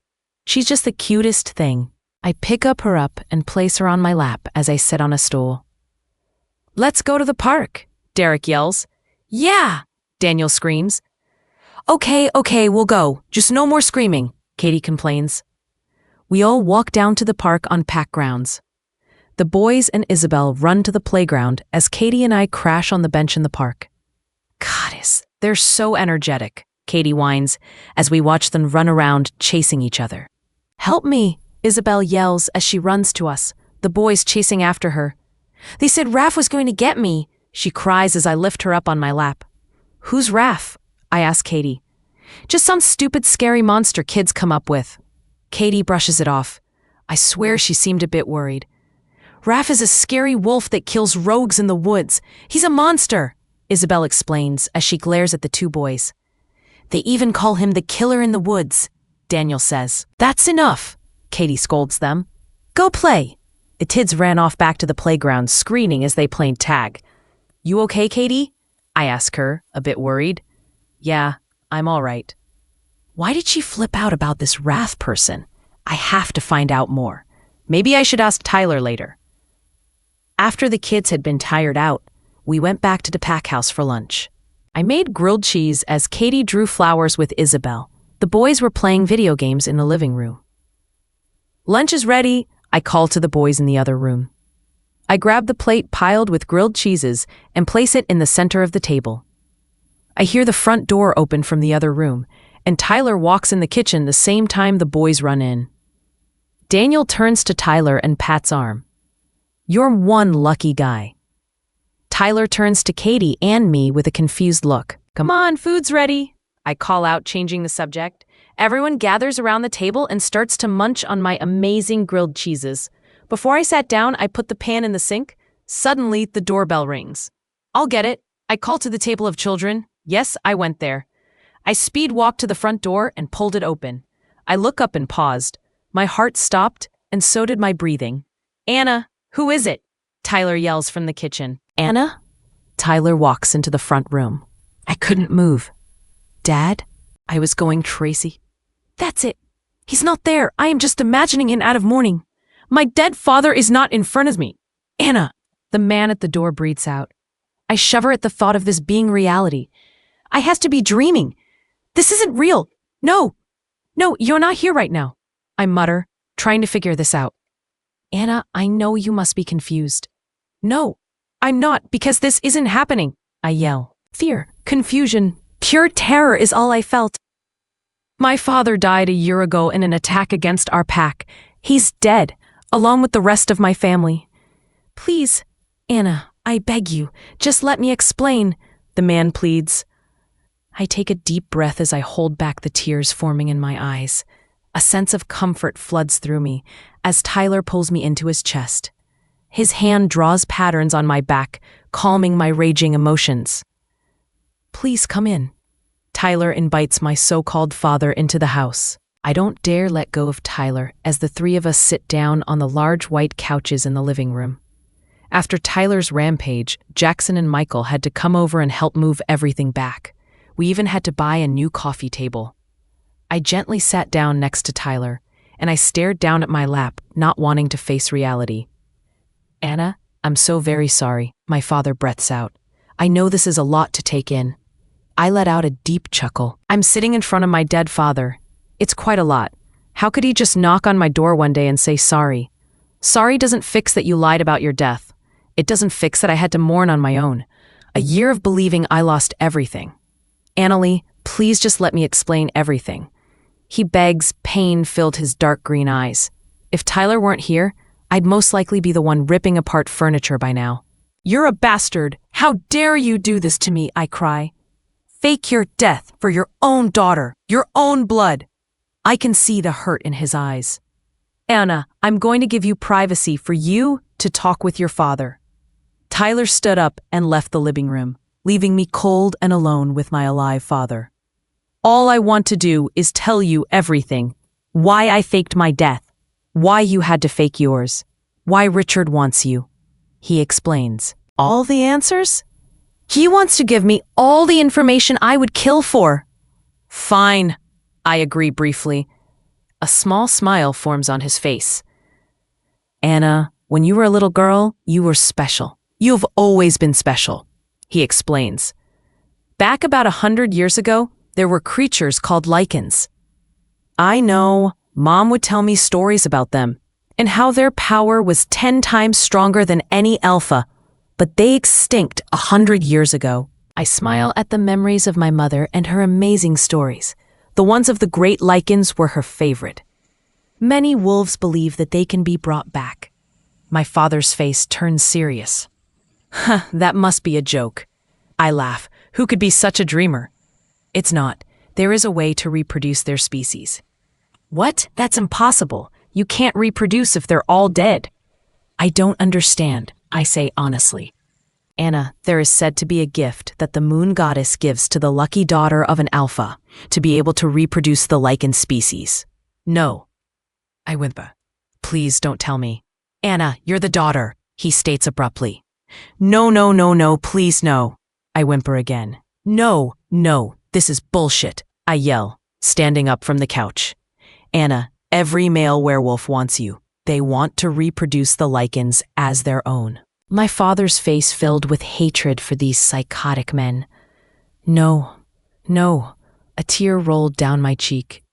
She's just the cutest thing. I pick her up and place her on my lap as I sit on a stool. Let's go to the park, Derek yells. Yeah, Daniel screams. Okay, we'll go. Just no more screaming, Katie complains. We all walk down to the park on packed grounds. The boys and Isabel run to the playground as Katie and I crash on the bench in the park. Goddess, they're so energetic, Katie whines as we watch them run around chasing each other. Help me, Isabel yells as she runs to us, the boys chasing after her. They said Raph was going to get me, she cries as I lift her up on my lap. Who's Raph? I ask Katie. Just some stupid scary monster kids come up with. Katie brushes it off. I swear she seemed a bit worried. Raph is a scary wolf that kills rogues in the woods. He's a monster, Isabel explains as she glares at the two boys. They even call him the killer in the woods, Daniel says. That's enough, Katie scolds them. Go play. The kids ran off back to the playground, screaming as they played tag. You okay, Katie? I ask her, a bit worried. Yeah, I'm all right. Why did she flip out about this Wrath person? I have to find out more. Maybe I should ask Tyler later. After the kids had been tired out, we went back to the pack house for lunch. I made grilled cheese as Katie drew flowers with Isabel. The boys were playing video games in the living room. Lunch is ready, I call to the boys in the other room. I grab the plate piled with grilled cheeses and place it in the center of the table. I hear the front door open from the other room, and Tyler walks in the kitchen the same time the boys run in. Daniel turns to Tyler and pats arm. You're one lucky guy. Tyler turns to Katie and me with a confused look. Come on, food's ready, I call out, changing the subject. Everyone gathers around the table and starts to munch on my amazing grilled cheeses. Before I sat down, I put the pan in the sink. Suddenly, the doorbell rings. I'll get it, I call to the table of children. Yes, I went there. I speed walked to the front door and pulled it open. I look up and paused. My heart stopped, and so did my breathing. Anna, who is it? Tyler yells from the kitchen. Anna? Tyler walks into the front room. I couldn't move. Dad? I was going Tracy. That's it. He's not there. I am just imagining him out of mourning. My dead father is not in front of me. Anna! The man at the door breathes out. I shudder at the thought of this being reality. I has to be dreaming. This isn't real. No, you're not here right now. I mutter, trying to figure this out. Anna, I know you must be confused. No, I'm not, because this isn't happening, I yell. Fear, confusion, pure terror is all I felt. My father died a year ago in an attack against our pack. He's dead, along with the rest of my family. Please, Anna, I beg you, just let me explain, the man pleads. I take a deep breath as I hold back the tears forming in my eyes. A sense of comfort floods through me as Tyler pulls me into his chest. His hand draws patterns on my back, calming my raging emotions. Please come in. Tyler invites my so-called father into the house. I don't dare let go of Tyler as the three of us sit down on the large white couches in the living room. After Tyler's rampage, Jackson and Michael had to come over and help move everything back. We even had to buy a new coffee table. I gently sat down next to Tyler, and I stared down at my lap, not wanting to face reality. Anna, I'm so very sorry, my father breaths out. I know this is a lot to take in. I let out a deep chuckle. I'm sitting in front of my dead father. It's quite a lot. How could he just knock on my door one day and say sorry? Sorry doesn't fix that you lied about your death. It doesn't fix that I had to mourn on my own. A year of believing I lost everything. Annalie, please just let me explain everything. He begs, pain filled his dark green eyes. If Tyler weren't here, I'd most likely be the one ripping apart furniture by now. You're a bastard. How dare you do this to me, I cry. Fake your death for your own daughter, your own blood. I can see the hurt in his eyes. Anna, I'm going to give you privacy for you to talk with your father. Tyler stood up and left the living room, leaving me cold and alone with my alive father. All I want to do is tell you everything. Why I faked my death. Why you had to fake yours. Why Richard wants you. He explains. All the answers? He wants to give me all the information I would kill for. Fine, I agree briefly. A small smile forms on his face. Anna, when you were a little girl, you were special. You've always been special, he explains. Back about 100 years ago, there were creatures called lichens. I know, Mom would tell me stories about them, and how their power was 10 times stronger than any alpha, but they extinct 100 years ago. I smile at the memories of my mother and her amazing stories. The ones of the great lichens were her favorite. Many wolves believe that they can be brought back. My father's face turns serious. That must be a joke. I laugh. Who could be such a dreamer? It's not. There is a way to reproduce their species. What? That's impossible. You can't reproduce if they're all dead. I don't understand, I say honestly. Anna, there is said to be a gift that the moon goddess gives to the lucky daughter of an alpha to be able to reproduce the lichen species. No. I whimper. Please don't tell me. Anna, you're the daughter, he states abruptly. No, please no. I whimper again. No, this is bullshit, I yell, standing up from the couch. Anna, every male werewolf wants you. They want to reproduce the lichens as their own. My father's face filled with hatred for these psychotic men. No, a tear rolled down my cheek.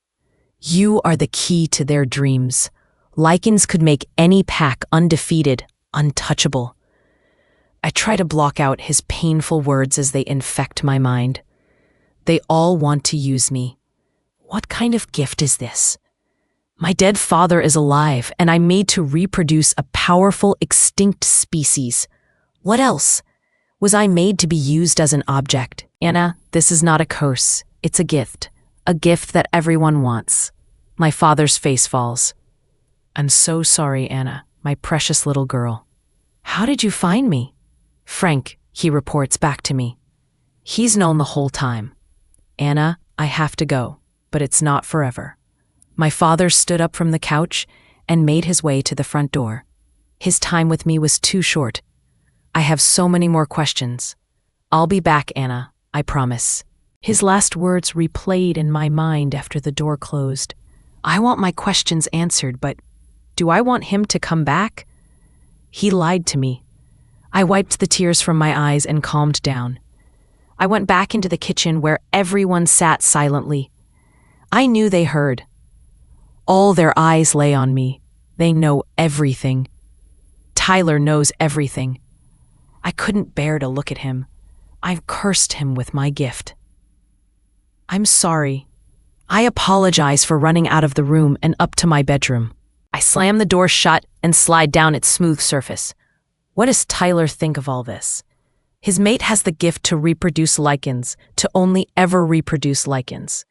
You are the key to their dreams. Lichens could make any pack undefeated, untouchable. I try to block out his painful words as they infect my mind. They all want to use me. What kind of gift is this? My dead father is alive, and I'm made to reproduce a powerful, extinct species. What else? Was I made to be used as an object? Anna, this is not a curse. It's a gift that everyone wants. My father's face falls. I'm so sorry, Anna, my precious little girl. How did you find me? Frank, he reports back to me. He's known the whole time. Anna, I have to go, but it's not forever. My father stood up from the couch and made his way to the front door. His time with me was too short. I have so many more questions. I'll be back, Anna, I promise. His last words replayed in my mind after the door closed. I want my questions answered, but do I want him to come back? He lied to me. I wiped the tears from my eyes and calmed down. I went back into the kitchen where everyone sat silently. I knew they heard. All their eyes lay on me. They know everything. Tyler knows everything. I couldn't bear to look at him. I cursed him with my gift. I'm sorry. I apologize for running out of the room and up to my bedroom. I slam the door shut and slide down its smooth surface. What does Tyler think of all this? His mate has the gift to reproduce lichens, to only ever reproduce lichens.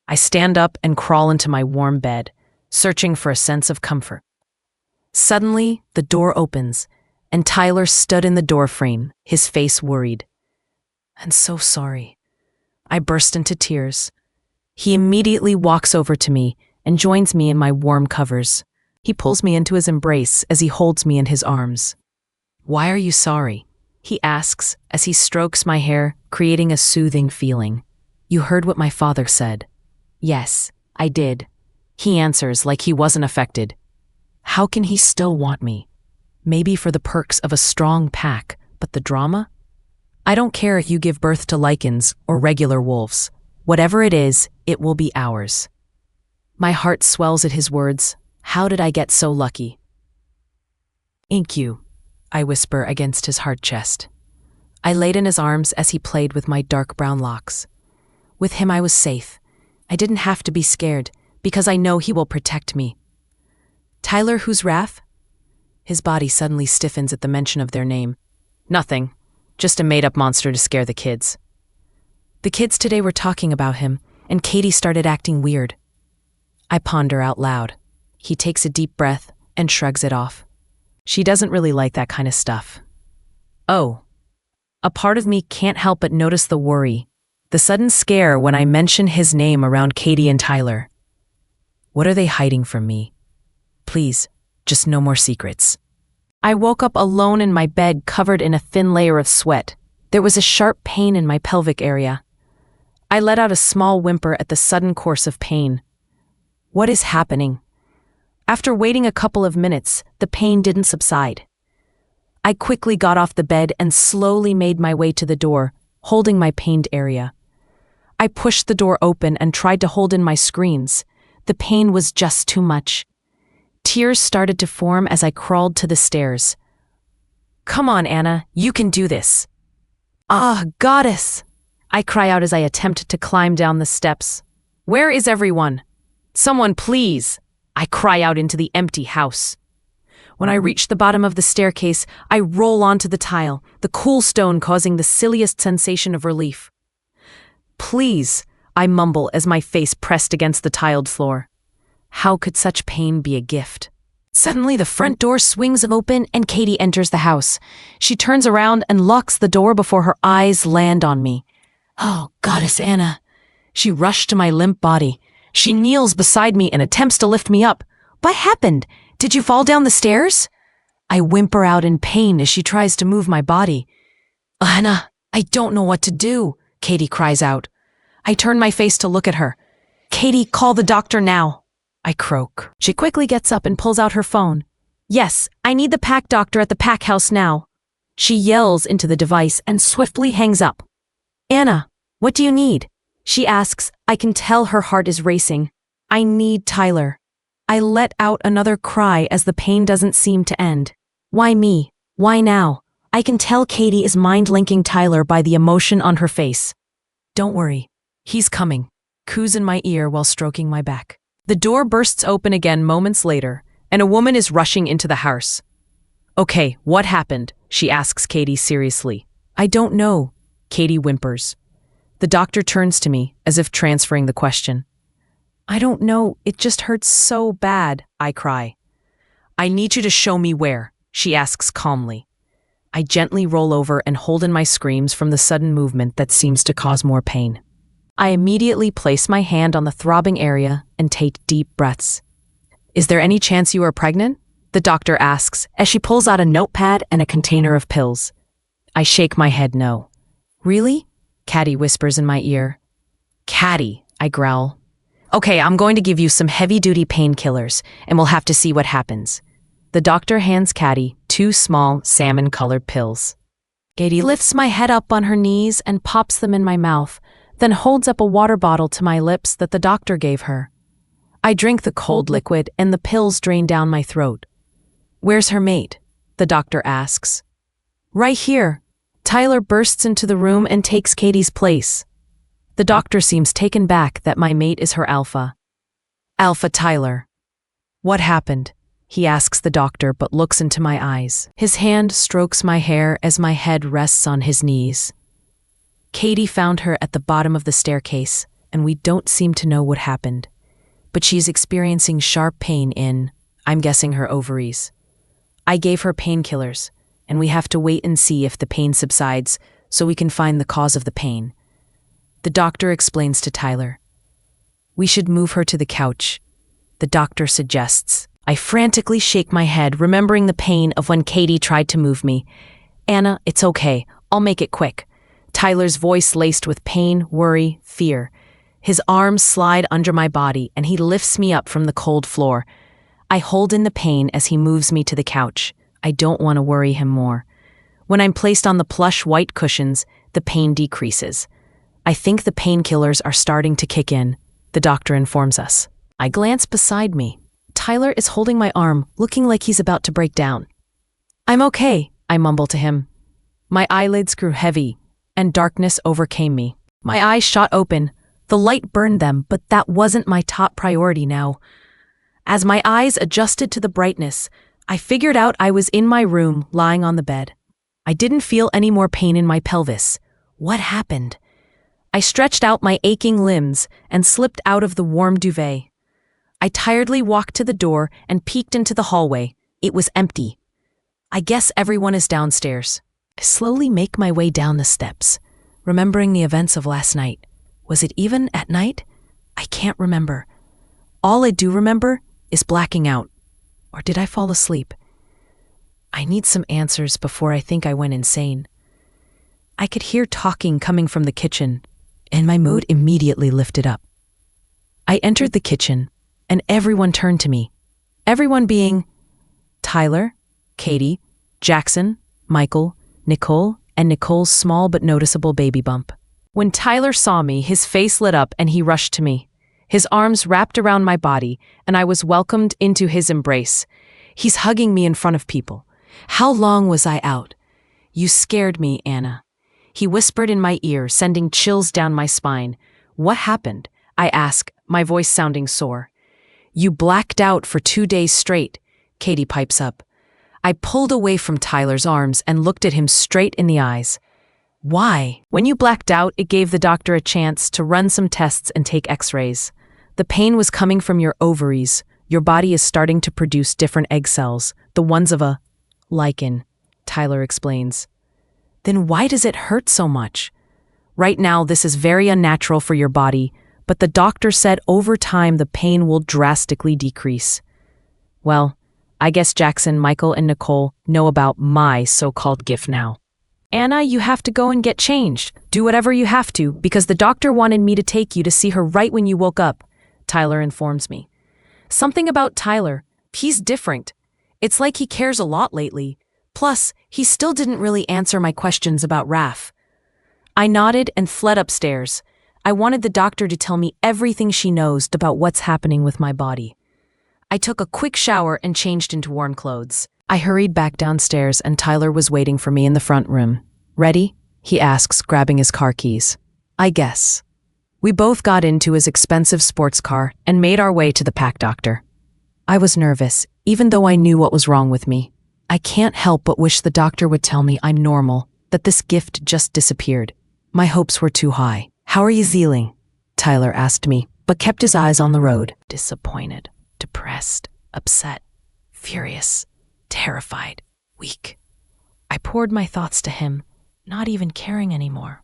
I stand up and crawl into my warm bed, searching for a sense of comfort. Suddenly, the door opens, and Tyler stood in the doorframe, his face worried. I'm so sorry. I burst into tears. He immediately walks over to me and joins me in my warm covers. He pulls me into his embrace as he holds me in his arms. Why are you sorry? He asks as he strokes my hair, creating a soothing feeling. You heard what my father said. Yes, I did. He answers like he wasn't affected. How can he still want me? Maybe for the perks of a strong pack, but the drama? I don't care if you give birth to lichens or regular wolves. Whatever it is, it will be ours. My heart swells at his words. How did I get so lucky? Thank you, I whisper against his hard chest. I laid in his arms as he played with my dark brown locks. With him I was safe. I didn't have to be scared, because I know he will protect me. Tyler, who's Raph? His body suddenly stiffens at the mention of their name. Nothing. Just a made-up monster to scare the kids. The kids today were talking about him, and Katie started acting weird. I ponder out loud. He takes a deep breath and shrugs it off. She doesn't really like that kind of stuff. Oh. A part of me can't help but notice the worry, the sudden scare when I mention his name around Katie and Tyler. What are they hiding from me? Please, just no more secrets. I woke up alone in my bed, covered in a thin layer of sweat. There was a sharp pain in my pelvic area. I let out a small whimper at the sudden course of pain. What is happening? After waiting a couple of minutes, the pain didn't subside. I quickly got off the bed and slowly made my way to the door, holding my pained area. I pushed the door open and tried to hold in my screams. The pain was just too much. Tears started to form as I crawled to the stairs. Come on, Anna, you can do this. Ah, goddess! I cry out as I attempt to climb down the steps. Where is everyone? Someone, please! I cry out into the empty house. When I reach the bottom of the staircase, I roll onto the tile, the cool stone causing the silliest sensation of relief. Please, I mumble as my face pressed against the tiled floor. How could such pain be a gift? Suddenly, the front door swings open and Katie enters the house. She turns around and locks the door before her eyes land on me. Oh, Goddess Anna. She rushed to my limp body. She kneels beside me and attempts to lift me up. What happened? Did you fall down the stairs? I whimper out in pain as she tries to move my body. Anna, I don't know what to do, Katie cries out. I turn my face to look at her. Katie, call the doctor now. I croak. She quickly gets up and pulls out her phone. Yes, I need the pack doctor at the pack house now. She yells into the device and swiftly hangs up. Anna, what do you need? She asks. I can tell her heart is racing. I need Tyler. I let out another cry as the pain doesn't seem to end. Why me? Why now? I can tell Katie is mind-linking Tyler by the emotion on her face. Don't worry. He's coming. Coos in my ear while stroking my back. The door bursts open again moments later, and a woman is rushing into the house. Okay, what happened? She asks Katie seriously. I don't know, Katie whimpers. The doctor turns to me, as if transferring the question. I don't know, it just hurts so bad, I cry. I need you to show me where, she asks calmly. I gently roll over and hold in my screams from the sudden movement that seems to cause more pain. I immediately place my hand on the throbbing area and take deep breaths. Is there any chance you are pregnant? The doctor asks as she pulls out a notepad and a container of pills. I shake my head no. Really? Caddy whispers in my ear. Caddy, I growl. Okay, I'm going to give you some heavy-duty painkillers, and we'll have to see what happens. The doctor hands Caddy 2 small, salmon-colored pills. Katie lifts my head up on her knees and pops them in my mouth, then holds up a water bottle to my lips that the doctor gave her. I drink the cold liquid and the pills drain down my throat. Where's her mate? The doctor asks. Right here. Tyler bursts into the room and takes Katie's place. The doctor seems taken back that my mate is her alpha. Alpha Tyler. What happened? He asks the doctor but looks into my eyes. His hand strokes my hair as my head rests on his knees. Katie found her at the bottom of the staircase, and we don't seem to know what happened. But she's experiencing sharp pain in, I'm guessing, her ovaries. I gave her painkillers, and we have to wait and see if the pain subsides so we can find the cause of the pain. The doctor explains to Tyler. We should move her to the couch, the doctor suggests. I frantically shake my head, remembering the pain of when Katie tried to move me. Anna, it's okay. I'll make it quick. Tyler's voice laced with pain, worry, fear. His arms slide under my body, and he lifts me up from the cold floor. I hold in the pain as he moves me to the couch. I don't want to worry him more. When I'm placed on the plush white cushions, the pain decreases. I think the painkillers are starting to kick in, the doctor informs us. I glance beside me. Tyler is holding my arm, looking like he's about to break down. I'm okay, I mumble to him. My eyelids grew heavy, and darkness overcame me. My eyes shot open, The light burned them, but that wasn't my top priority now. As my eyes adjusted to the brightness, I figured out I was in my room, lying on the bed. I didn't feel any more pain in my pelvis. What happened? I stretched out my aching limbs and slipped out of the warm duvet. I tiredly walked to the door and peeked into the hallway. It was empty. I guess everyone is downstairs. I slowly make my way down the steps, remembering the events of last night. Was it even at night? I can't remember. All I do remember is blacking out. Or did I fall asleep? I need some answers before I think I went insane. I could hear talking coming from the kitchen, and my mood immediately lifted up. I entered the kitchen, and everyone turned to me. Everyone being Tyler, Katie, Jackson, Michael, Nicole, and Nicole's small but noticeable baby bump. When Tyler saw me, his face lit up and he rushed to me. His arms wrapped around my body, and I was welcomed into his embrace. He's hugging me in front of people. How long was I out? You scared me, Anna. He whispered in my ear, sending chills down my spine. What happened? I asked, my voice sounding sore. You blacked out for 2 days straight, Katie pipes up. I pulled away from Tyler's arms and looked at him straight in the eyes. Why? When you blacked out, it gave the doctor a chance to run some tests and take x-rays. The pain was coming from your ovaries. Your body is starting to produce different egg cells, the ones of a lichen, Tyler explains. Then why does it hurt so much? Right now, this is very unnatural for your body, but the doctor said over time the pain will drastically decrease. Well, I guess Jackson, Michael, and Nicole know about my so-called gift now. Anna, you have to go and get changed. Do whatever you have to, because the doctor wanted me to take you to see her right when you woke up, Tyler informs me. Something about Tyler. He's different. It's like he cares a lot lately. Plus, he still didn't really answer my questions about Raph. I nodded and fled upstairs. I wanted the doctor to tell me everything she knows about what's happening with my body. I took a quick shower and changed into warm clothes. I hurried back downstairs and Tyler was waiting for me in the front room. Ready? He asks, grabbing his car keys. I guess. We both got into his expensive sports car and made our way to the pack doctor. I was nervous, even though I knew what was wrong with me. I can't help but wish the doctor would tell me I'm normal, that this gift just disappeared. My hopes were too high. How are you feeling? Tyler asked me, but kept his eyes on the road. Disappointed, depressed, upset, furious, terrified, weak. I poured my thoughts to him, not even caring anymore.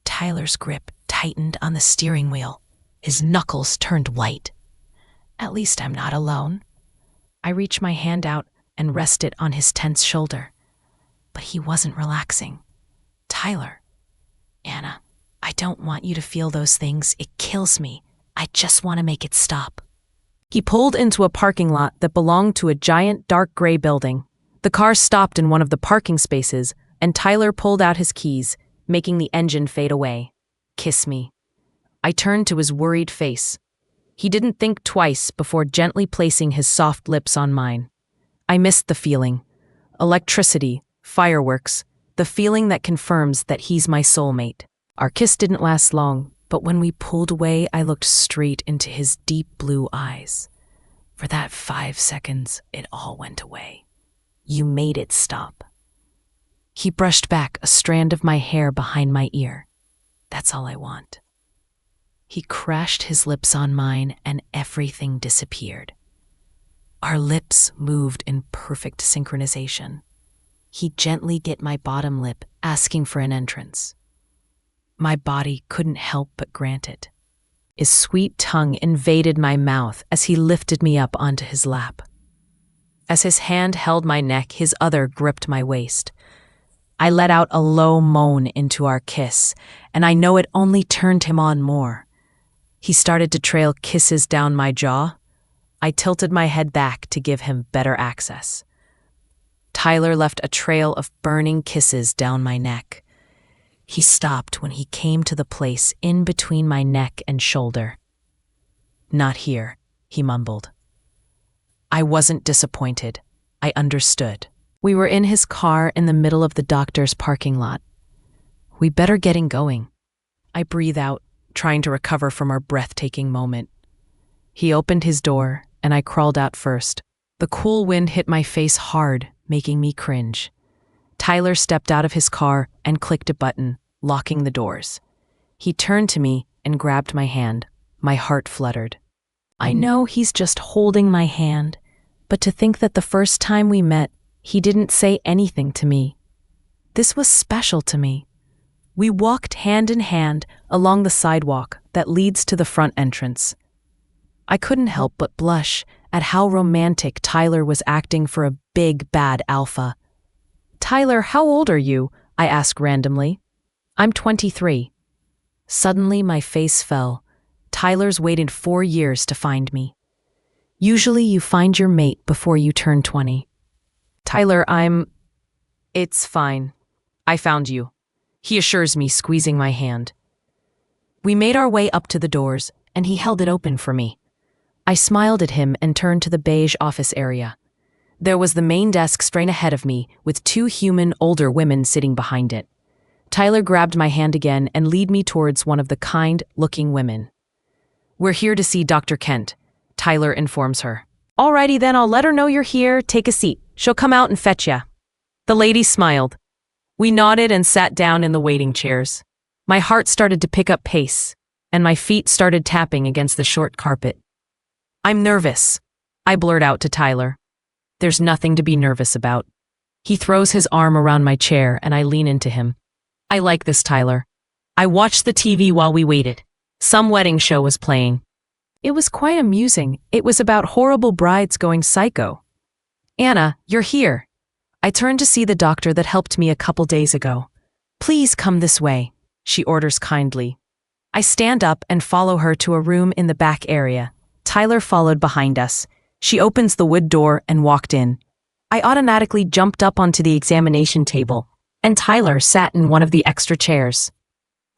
Tyler's grip tightened on the steering wheel. His knuckles turned white. At least I'm not alone. I reached my hand out and rested on his tense shoulder. But he wasn't relaxing. Tyler. Anna, I don't want you to feel those things. It kills me. I just want to make it stop. He pulled into a parking lot that belonged to a giant dark gray building. The car stopped in one of the parking spaces, and Tyler pulled out his keys, making the engine fade away. Kiss me. I turned to his worried face. He didn't think twice before gently placing his soft lips on mine. I missed the feeling. Electricity, fireworks, the feeling that confirms that he's my soulmate. Our kiss didn't last long, but when we pulled away, I looked straight into his deep blue eyes. For that 5 seconds, it all went away. You made it stop. He brushed back a strand of my hair behind my ear. That's all I want. He crashed his lips on mine and everything disappeared. Our lips moved in perfect synchronization. He gently bit my bottom lip, asking for an entrance. My body couldn't help but grant it. His sweet tongue invaded my mouth as he lifted me up onto his lap. As his hand held my neck, his other gripped my waist. I let out a low moan into our kiss, and I know it only turned him on more. He started to trail kisses down my jaw. I tilted my head back to give him better access. Tyler left a trail of burning kisses down my neck. He stopped when he came to the place in between my neck and shoulder. Not here, he mumbled. I wasn't disappointed. I understood. We were in his car in the middle of the doctor's parking lot. We better get going. I breathe out, trying to recover from our breathtaking moment. He opened his door, and I crawled out first. The cool wind hit my face hard, making me cringe. Tyler stepped out of his car and clicked a button, locking the doors. He turned to me and grabbed my hand. My heart fluttered. I know he's just holding my hand, but to think that the first time we met, he didn't say anything to me. This was special to me. We walked hand in hand along the sidewalk that leads to the front entrance. I couldn't help but blush at how romantic Tyler was acting for a big, bad alpha. Tyler, how old are you? I asked randomly. I'm 23. Suddenly, my face fell. Tyler's waited 4 years to find me. Usually you find your mate before you turn 20. Tyler, It's fine. I found you, he assures me, squeezing my hand. We made our way up to the doors, and he held it open for me. I smiled at him and turned to the beige office area. There was the main desk straight ahead of me, with 2 human, older women sitting behind it. Tyler grabbed my hand again and led me towards one of the kind-looking women. We're here to see Dr. Kent, Tyler informs her. Alrighty then, I'll let her know you're here. Take a seat. She'll come out and fetch ya. The lady smiled. We nodded and sat down in the waiting chairs. My heart started to pick up pace, and my feet started tapping against the short carpet. I'm nervous, I blurt out to Tyler. There's nothing to be nervous about. He throws his arm around my chair and I lean into him. I like this, Tyler. I watched the TV while we waited. Some wedding show was playing. It was quite amusing. It was about horrible brides going psycho. Anna, you're here. I turned to see the doctor that helped me a couple days ago. Please come this way, she orders kindly. I stand up and follow her to a room in the back area. Tyler followed behind us. She opens the wood door and walked in. I automatically jumped up onto the examination table, and Tyler sat in one of the extra chairs.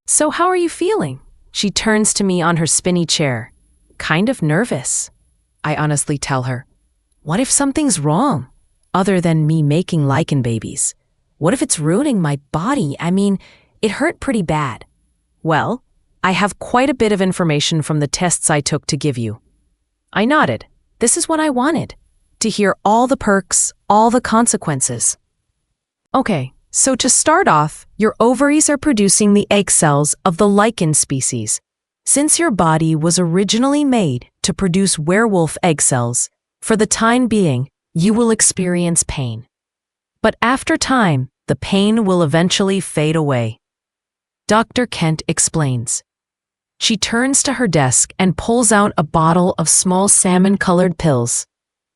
So how are you feeling? She turns to me on her spinny chair. Kind of nervous, I honestly tell her. What if something's wrong? Other than me making lichen babies. What if it's ruining my body? It hurt pretty bad. Well, I have quite a bit of information from the tests I took to give you. I nodded. This is what I wanted. To hear all the perks, all the consequences. Okay, so to start off, your ovaries are producing the egg cells of the lichen species. Since your body was originally made to produce werewolf egg cells, for the time being, you will experience pain. But after time, the pain will eventually fade away. Dr. Kent explains. She turns to her desk and pulls out a bottle of small salmon-colored pills,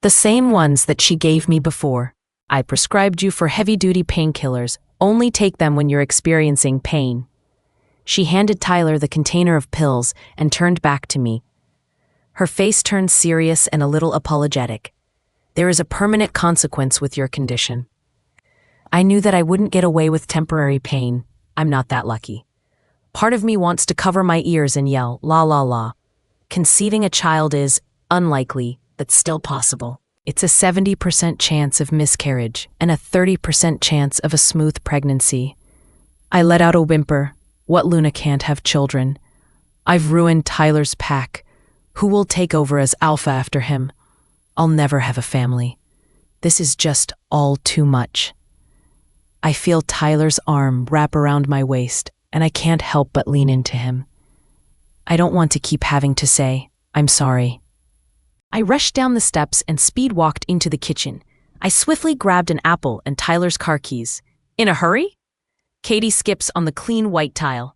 the same ones that she gave me before. I prescribed you for heavy-duty painkillers. Only take them when you're experiencing pain. She handed Tyler the container of pills and turned back to me. Her face turned serious and a little apologetic. There is a permanent consequence with your condition. I knew that I wouldn't get away with temporary pain. I'm not that lucky. Part of me wants to cover my ears and yell, la la la. Conceiving a child is unlikely, but still possible. It's a 70% chance of miscarriage and a 30% chance of a smooth pregnancy. I let out a whimper. What Luna can't have children? I've ruined Tyler's pack. Who will take over as alpha after him? I'll never have a family. This is just all too much. I feel Tyler's arm wrap around my waist, and I can't help but lean into him. I don't want to keep having to say, I'm sorry. I rushed down the steps and speed-walked into the kitchen. I swiftly grabbed an apple and Tyler's car keys. In a hurry? Katie skips on the clean white tile.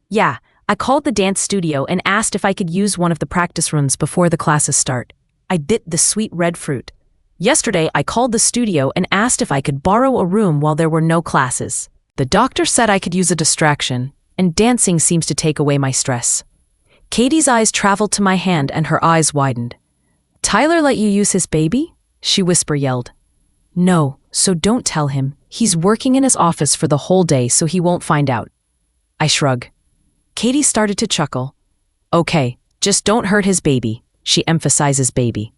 Yeah, I called the dance studio and asked if I could use one of the practice rooms before the classes start. I bit the sweet red fruit. Yesterday, I called the studio and asked if I could borrow a room while there were no classes. The doctor said I could use a distraction, and dancing seems to take away my stress. Katie's eyes traveled to my hand and her eyes widened. Tyler let you use his baby? She yelled. No, so don't tell him. He's working in his office for the whole day so he won't find out. I shrug. Katie started to chuckle. Okay, just don't hurt his baby. She emphasizes baby.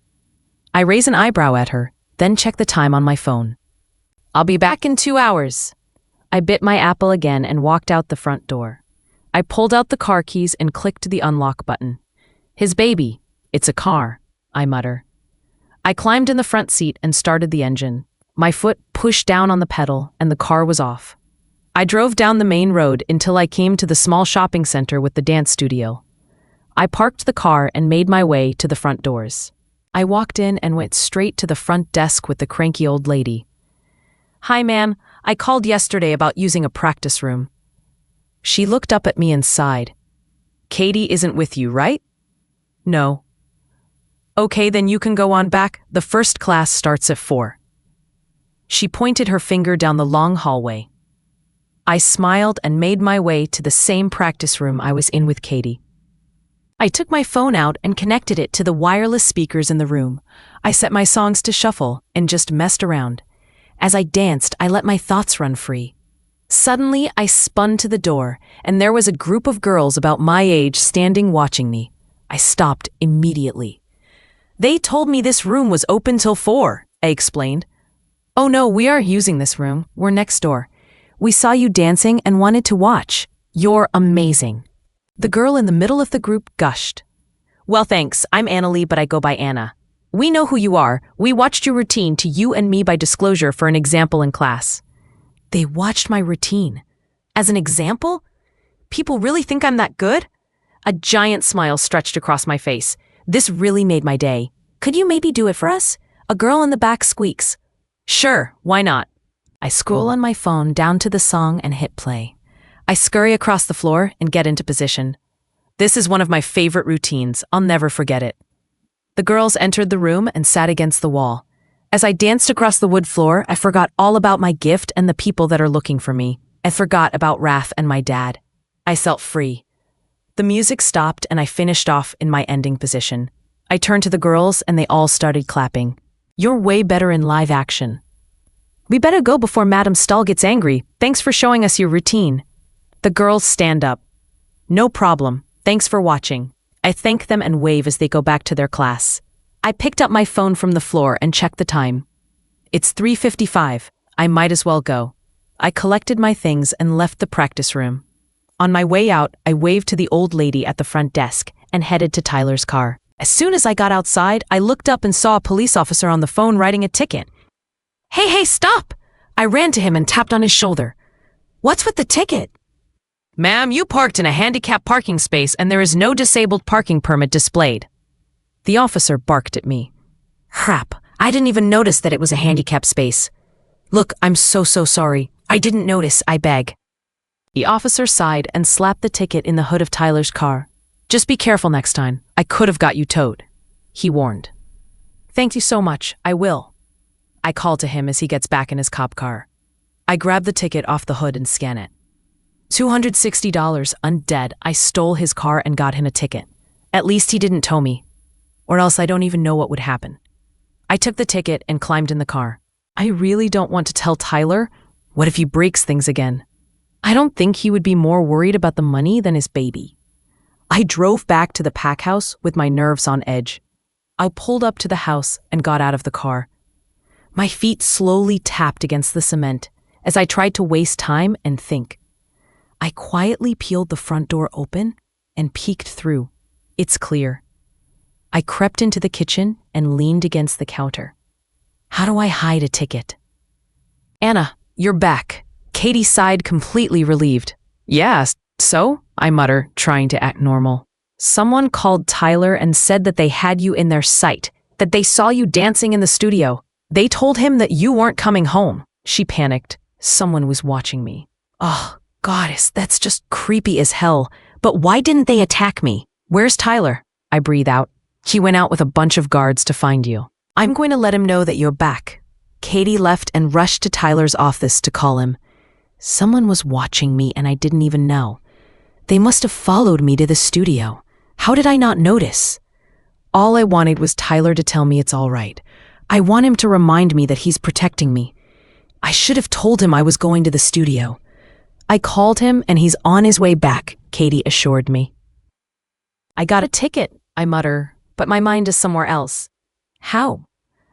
I raise an eyebrow at her, then check the time on my phone. I'll be back in 2 hours. I bit my apple again and walked out the front door. I pulled out the car keys and clicked the unlock button. His baby. It's a car, I mutter. I climbed in the front seat and started the engine. My foot pushed down on the pedal and the car was off. I drove down the main road until I came to the small shopping center with the dance studio. I parked the car and made my way to the front doors. I walked in and went straight to the front desk with the cranky old lady. "Hi, ma'am. I called yesterday about using a practice room." She looked up at me and sighed. "Katie isn't with you, right?" "No." "Okay, then you can go on back. The first class starts at 4. She pointed her finger down the long hallway. I smiled and made my way to the same practice room I was in with Katie. I took my phone out and connected it to the wireless speakers in the room. I set my songs to shuffle and just messed around. As I danced, I let my thoughts run free. Suddenly, I spun to the door, and there was a group of girls about my age standing watching me. I stopped immediately. "They told me this room was open till 4, I explained. "Oh no, we aren't using this room. We're next door. We saw you dancing and wanted to watch. You're amazing." The girl in the middle of the group gushed. "Well, thanks. I'm Annalie, but I go by Anna. We know who you are. We watched your routine to You and Me by disclosure for an example in class." They watched my routine. As an example? People really think I'm that good? A giant smile stretched across my face. This really made my day. "Could you maybe do it for us?" A girl in the back squeaks. "Sure, why not?" I scroll on my phone down to the song and hit play. I scurry across the floor and get into position. This is one of my favorite routines. I'll never forget it. The girls entered the room and sat against the wall. As I danced across the wood floor, I forgot all about my gift and the people that are looking for me. I forgot about Raph and my dad. I felt free. The music stopped and I finished off in my ending position. I turned to the girls and they all started clapping. "You're way better in live action." "We better go before Madam Stahl gets angry. Thanks for showing us your routine." The girls stand up. "No problem. Thanks for watching." I thank them and wave as they go back to their class. I picked up my phone from the floor and checked the time. It's 3:55. I might as well go. I collected my things and left the practice room. On my way out, I waved to the old lady at the front desk and headed to Tyler's car. As soon as I got outside, I looked up and saw a police officer on the phone writing a ticket. Hey, stop! I ran to him and tapped on his shoulder. "What's with the ticket?" "Ma'am, you parked in a handicapped parking space and there is no disabled parking permit displayed." The officer barked at me. "Crap, I didn't even notice that it was a handicapped space. Look, I'm so sorry. I didn't notice, I beg." The officer sighed and slapped the ticket in the hood of Tyler's car. "Just be careful next time. I could have got you towed," he warned. "Thank you so much, I will." I call to him as he gets back in his cop car. I grab the ticket off the hood and scan it. $260 undead. I stole his car and got him a ticket. At least he didn't tow me. Or else I don't even know what would happen. I took the ticket and climbed in the car. I really don't want to tell Tyler. What if he breaks things again? I don't think he would be more worried about the money than his baby. I drove back to the pack house with my nerves on edge. I pulled up to the house and got out of the car. My feet slowly tapped against the cement as I tried to waste time and think. I quietly peeled the front door open and peeked through. It's clear. I crept into the kitchen and leaned against the counter. How do I hide a ticket? "Anna, you're back." Katie sighed, completely relieved. "Yeah, so?" I mutter, trying to act normal. "Someone called Tyler and said that they had you in their sight, that they saw you dancing in the studio. They told him that you weren't coming home." She panicked. Someone was watching me. Oh, goddess, that's just creepy as hell. But why didn't they attack me? "Where's Tyler?" I breathe out. "He went out with a bunch of guards to find you. I'm going to let him know that you're back." Katie left and rushed to Tyler's office to call him. Someone was watching me and I didn't even know. They must have followed me to the studio. How did I not notice? All I wanted was Tyler to tell me it's all right. I want him to remind me that he's protecting me. I should have told him I was going to the studio. I called him and he's on his way back, Katie assured me. "I got a ticket," I mutter, but my mind is somewhere else. "How?"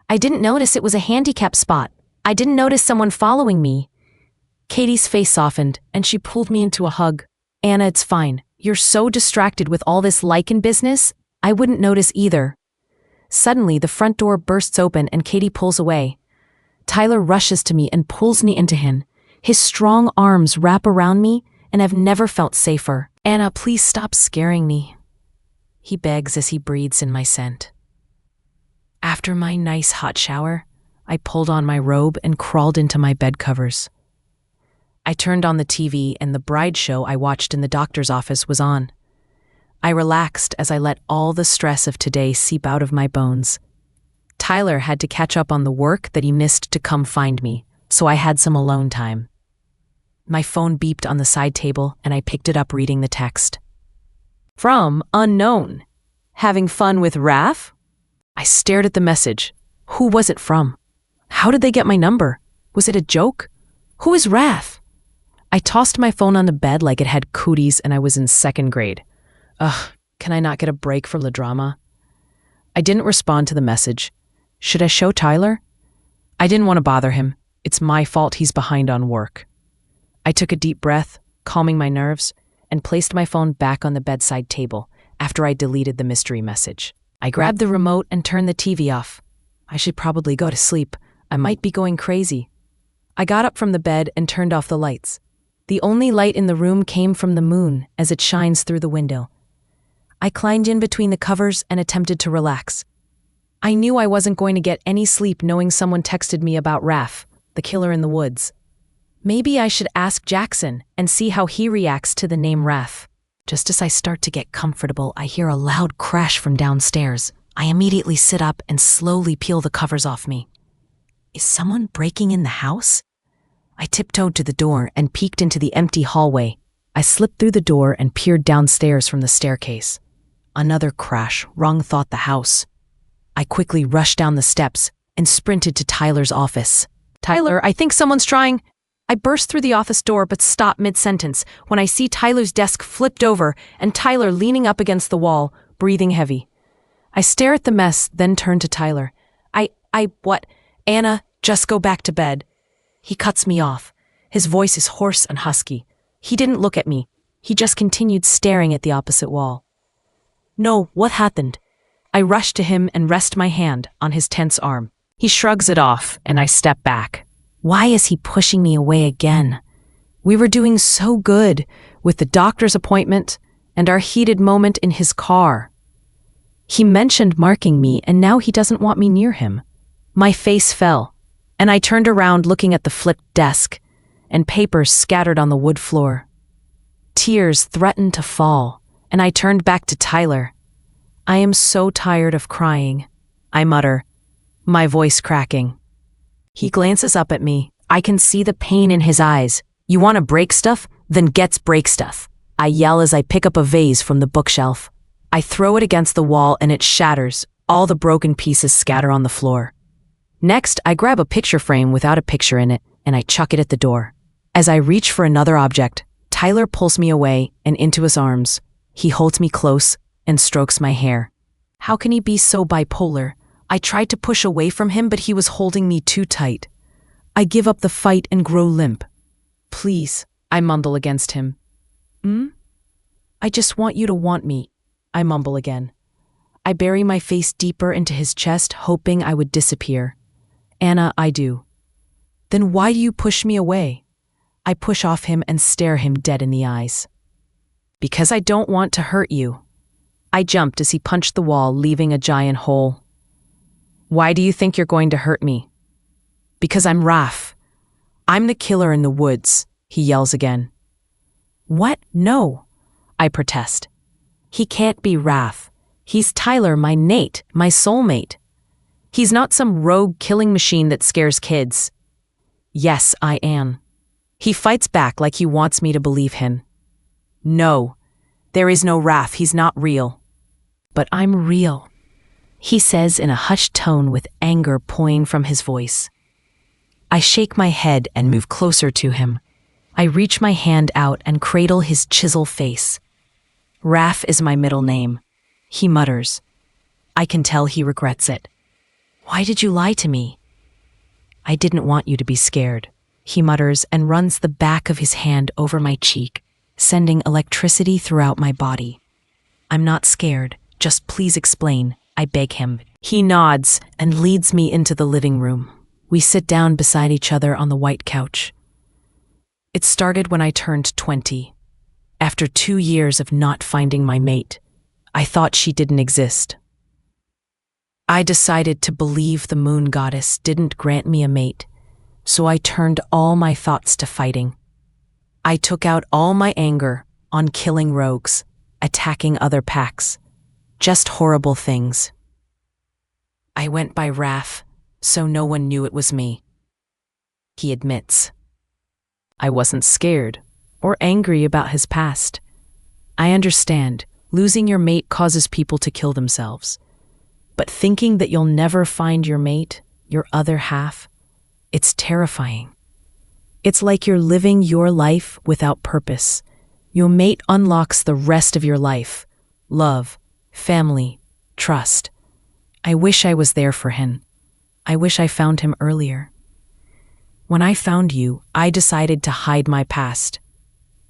"I didn't notice it was a handicap spot. I didn't notice someone following me." Katie's face softened and she pulled me into a hug. Anna, it's fine. You're so distracted with all this lichen business, I wouldn't notice either. Suddenly, the front door bursts open and Katie pulls away. Tyler rushes to me and pulls me into him. His strong arms wrap around me, and I've never felt safer. Anna, please stop scaring me, he begs as he breathes in my scent. After my nice hot shower, I pulled on my robe and crawled into my bed covers. I turned on the TV and the bride show I watched in the doctor's office was on. I relaxed as I let all the stress of today seep out of my bones. Tyler had to catch up on the work that he missed to come find me, so I had some alone time. My phone beeped on the side table and I picked it up reading the text. From unknown. Having fun with Raph? I stared at the message. Who was it from? How did they get my number? Was it a joke? Who is Raph? I tossed my phone on the bed like it had cooties and I was in second grade. Ugh, can I not get a break for the drama? I didn't respond to the message. Should I show Tyler? I didn't want to bother him. It's my fault he's behind on work. I took a deep breath, calming my nerves, and placed my phone back on the bedside table after I deleted the mystery message. I grabbed the remote and turned the TV off. I should probably go to sleep. I might be going crazy. I got up from the bed and turned off the lights. The only light in the room came from the moon as it shines through the window. I climbed in between the covers and attempted to relax. I knew I wasn't going to get any sleep knowing someone texted me about Raph, the killer in the woods. Maybe I should ask Jackson and see how he reacts to the name Raph. Just as I start to get comfortable, I hear a loud crash from downstairs. I immediately sit up and slowly peel the covers off me. Is someone breaking in the house? I tiptoed to the door and peeked into the empty hallway. I slipped through the door and peered downstairs from the staircase. Another crash, wrong thought the house. I quickly rushed down the steps and sprinted to Tyler's office. Tyler, I think someone's trying. I burst through the office door but stopped mid-sentence when I see Tyler's desk flipped over and Tyler leaning up against the wall, breathing heavy. I stare at the mess, then turn to Tyler. What? Anna, just go back to bed. He cuts me off. His voice is hoarse and husky. He didn't look at me. He just continued staring at the opposite wall. No, what happened? I rush to him and rest my hand on his tense arm. He shrugs it off, and I step back. Why is he pushing me away again? We were doing so good with the doctor's appointment and our heated moment in his car. He mentioned marking me, and now he doesn't want me near him. My face fell, and I turned around looking at the flipped desk and papers scattered on the wood floor. Tears threatened to fall, and I turned back to Tyler. I am so tired of crying, I mutter, my voice cracking. He glances up at me. I can see the pain in his eyes. You want to break stuff? Then get's break stuff. I yell as I pick up a vase from the bookshelf. I throw it against the wall and it shatters. All the broken pieces scatter on the floor. Next, I grab a picture frame without a picture in it and I chuck it at the door. As I reach for another object, Tyler pulls me away and into his arms. He holds me close and strokes my hair. How can he be so bipolar? I tried to push away from him, but he was holding me too tight. I give up the fight and grow limp. Please, I mumble against him. I just want you to want me, I mumble again. I bury my face deeper into his chest, hoping I would disappear. Anna, I do. Then why do you push me away? I push off him and stare him dead in the eyes. Because I don't want to hurt you. I jumped as he punched the wall, leaving a giant hole. Why do you think you're going to hurt me? Because I'm Raph. I'm the killer in the woods, he yells again. What? No, I protest. He can't be Raph. He's Tyler, my Nate, my soulmate. He's not some rogue killing machine that scares kids. Yes, I am. He fights back like he wants me to believe him. No, there is no Raph. He's not real. But I'm real, he says in a hushed tone with anger pouring from his voice. I shake my head and move closer to him. I reach my hand out and cradle his chisel face. Raph is my middle name, he mutters. I can tell he regrets it. Why did you lie to me? I didn't want you to be scared, he mutters and runs the back of his hand over my cheek, sending electricity throughout my body. I'm not scared, just please explain, I beg him. He nods and leads me into the living room. We sit down beside each other on the white couch. It started when I turned 20. After 2 years of not finding my mate, I thought she didn't exist. I decided to believe the moon goddess didn't grant me a mate, so I turned all my thoughts to fighting. I took out all my anger on killing rogues, attacking other packs, just horrible things. I went by Raph, so no one knew it was me. He admits. I wasn't scared or angry about his past. I understand, losing your mate causes people to kill themselves. But thinking that you'll never find your mate, your other half, it's terrifying. It's like you're living your life without purpose. Your mate unlocks the rest of your life. Love, family, trust. I wish I was there for him. I wish I found him earlier. When I found you, I decided to hide my past.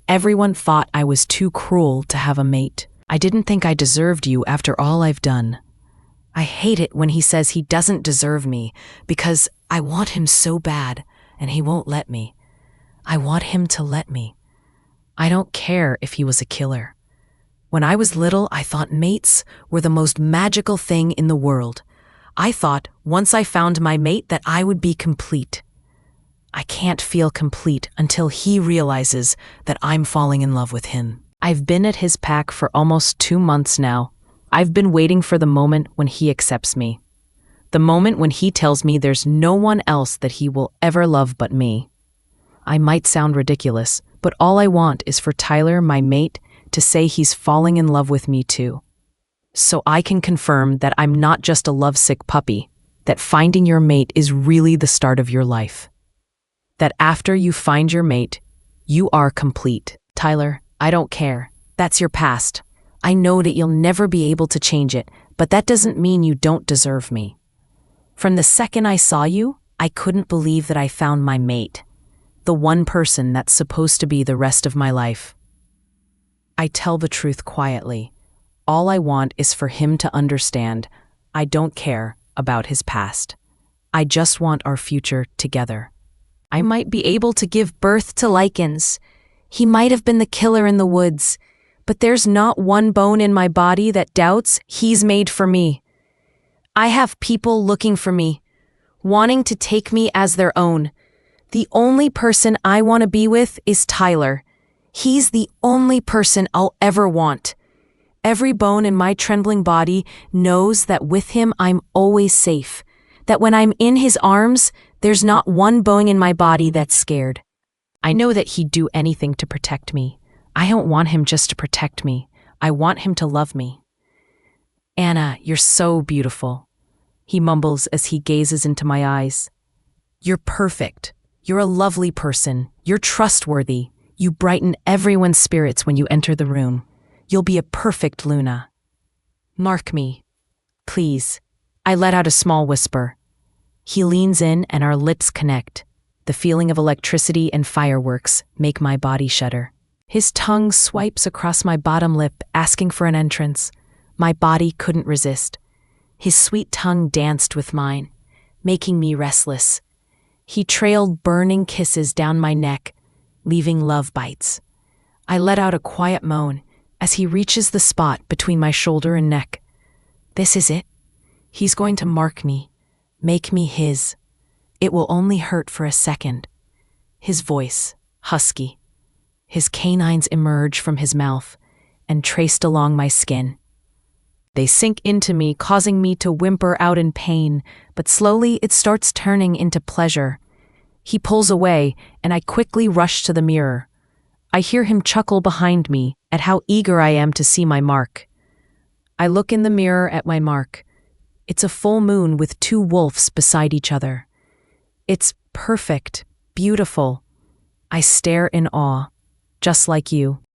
Everyone thought I was too cruel to have a mate. I didn't think I deserved you after all I've done. I hate it when he says he doesn't deserve me because I want him so bad and he won't let me. I want him to let me. I don't care if he was a killer. When I was little, I thought mates were the most magical thing in the world. I thought once I found my mate that I would be complete. I can't feel complete until he realizes that I'm falling in love with him. I've been at his pack for almost 2 months now. I've been waiting for the moment when he accepts me. The moment when he tells me there's no one else that he will ever love but me. I might sound ridiculous, but all I want is for Tyler, my mate, to say he's falling in love with me too. So I can confirm that I'm not just a lovesick puppy, that finding your mate is really the start of your life. That after you find your mate, you are complete. Tyler, I don't care. That's your past. I know that you'll never be able to change it, but that doesn't mean you don't deserve me. From the second I saw you, I couldn't believe that I found my mate, the one person that's supposed to be the rest of my life. I tell the truth quietly. All I want is for him to understand I don't care about his past. I just want our future together. I might be able to give birth to lichens. He might have been the killer in the woods. But there's not one bone in my body that doubts he's made for me. I have people looking for me, wanting to take me as their own. The only person I want to be with is Tyler. He's the only person I'll ever want. Every bone in my trembling body knows that with him I'm always safe, that when I'm in his arms, there's not one bone in my body that's scared. I know that he'd do anything to protect me. I don't want him just to protect me. I want him to love me. Anna, you're so beautiful, he mumbles as he gazes into my eyes. You're perfect. You're a lovely person. You're trustworthy. You brighten everyone's spirits when you enter the room. You'll be a perfect Luna. Mark me, please. I let out a small whisper. He leans in and our lips connect. The feeling of electricity and fireworks make my body shudder. His tongue swipes across my bottom lip, asking for an entrance. My body couldn't resist. His sweet tongue danced with mine, making me restless. He trailed burning kisses down my neck, leaving love bites. I let out a quiet moan as he reaches the spot between my shoulder and neck. This is it. He's going to mark me, make me his. It will only hurt for a second. His voice, husky. His canines emerge from his mouth and traced along my skin. They sink into me, causing me to whimper out in pain, but slowly it starts turning into pleasure. He pulls away, and I quickly rush to the mirror. I hear him chuckle behind me at how eager I am to see my mark. I look in the mirror at my mark. It's a full moon with 2 wolves beside each other. It's perfect, beautiful. I stare in awe. Just like you.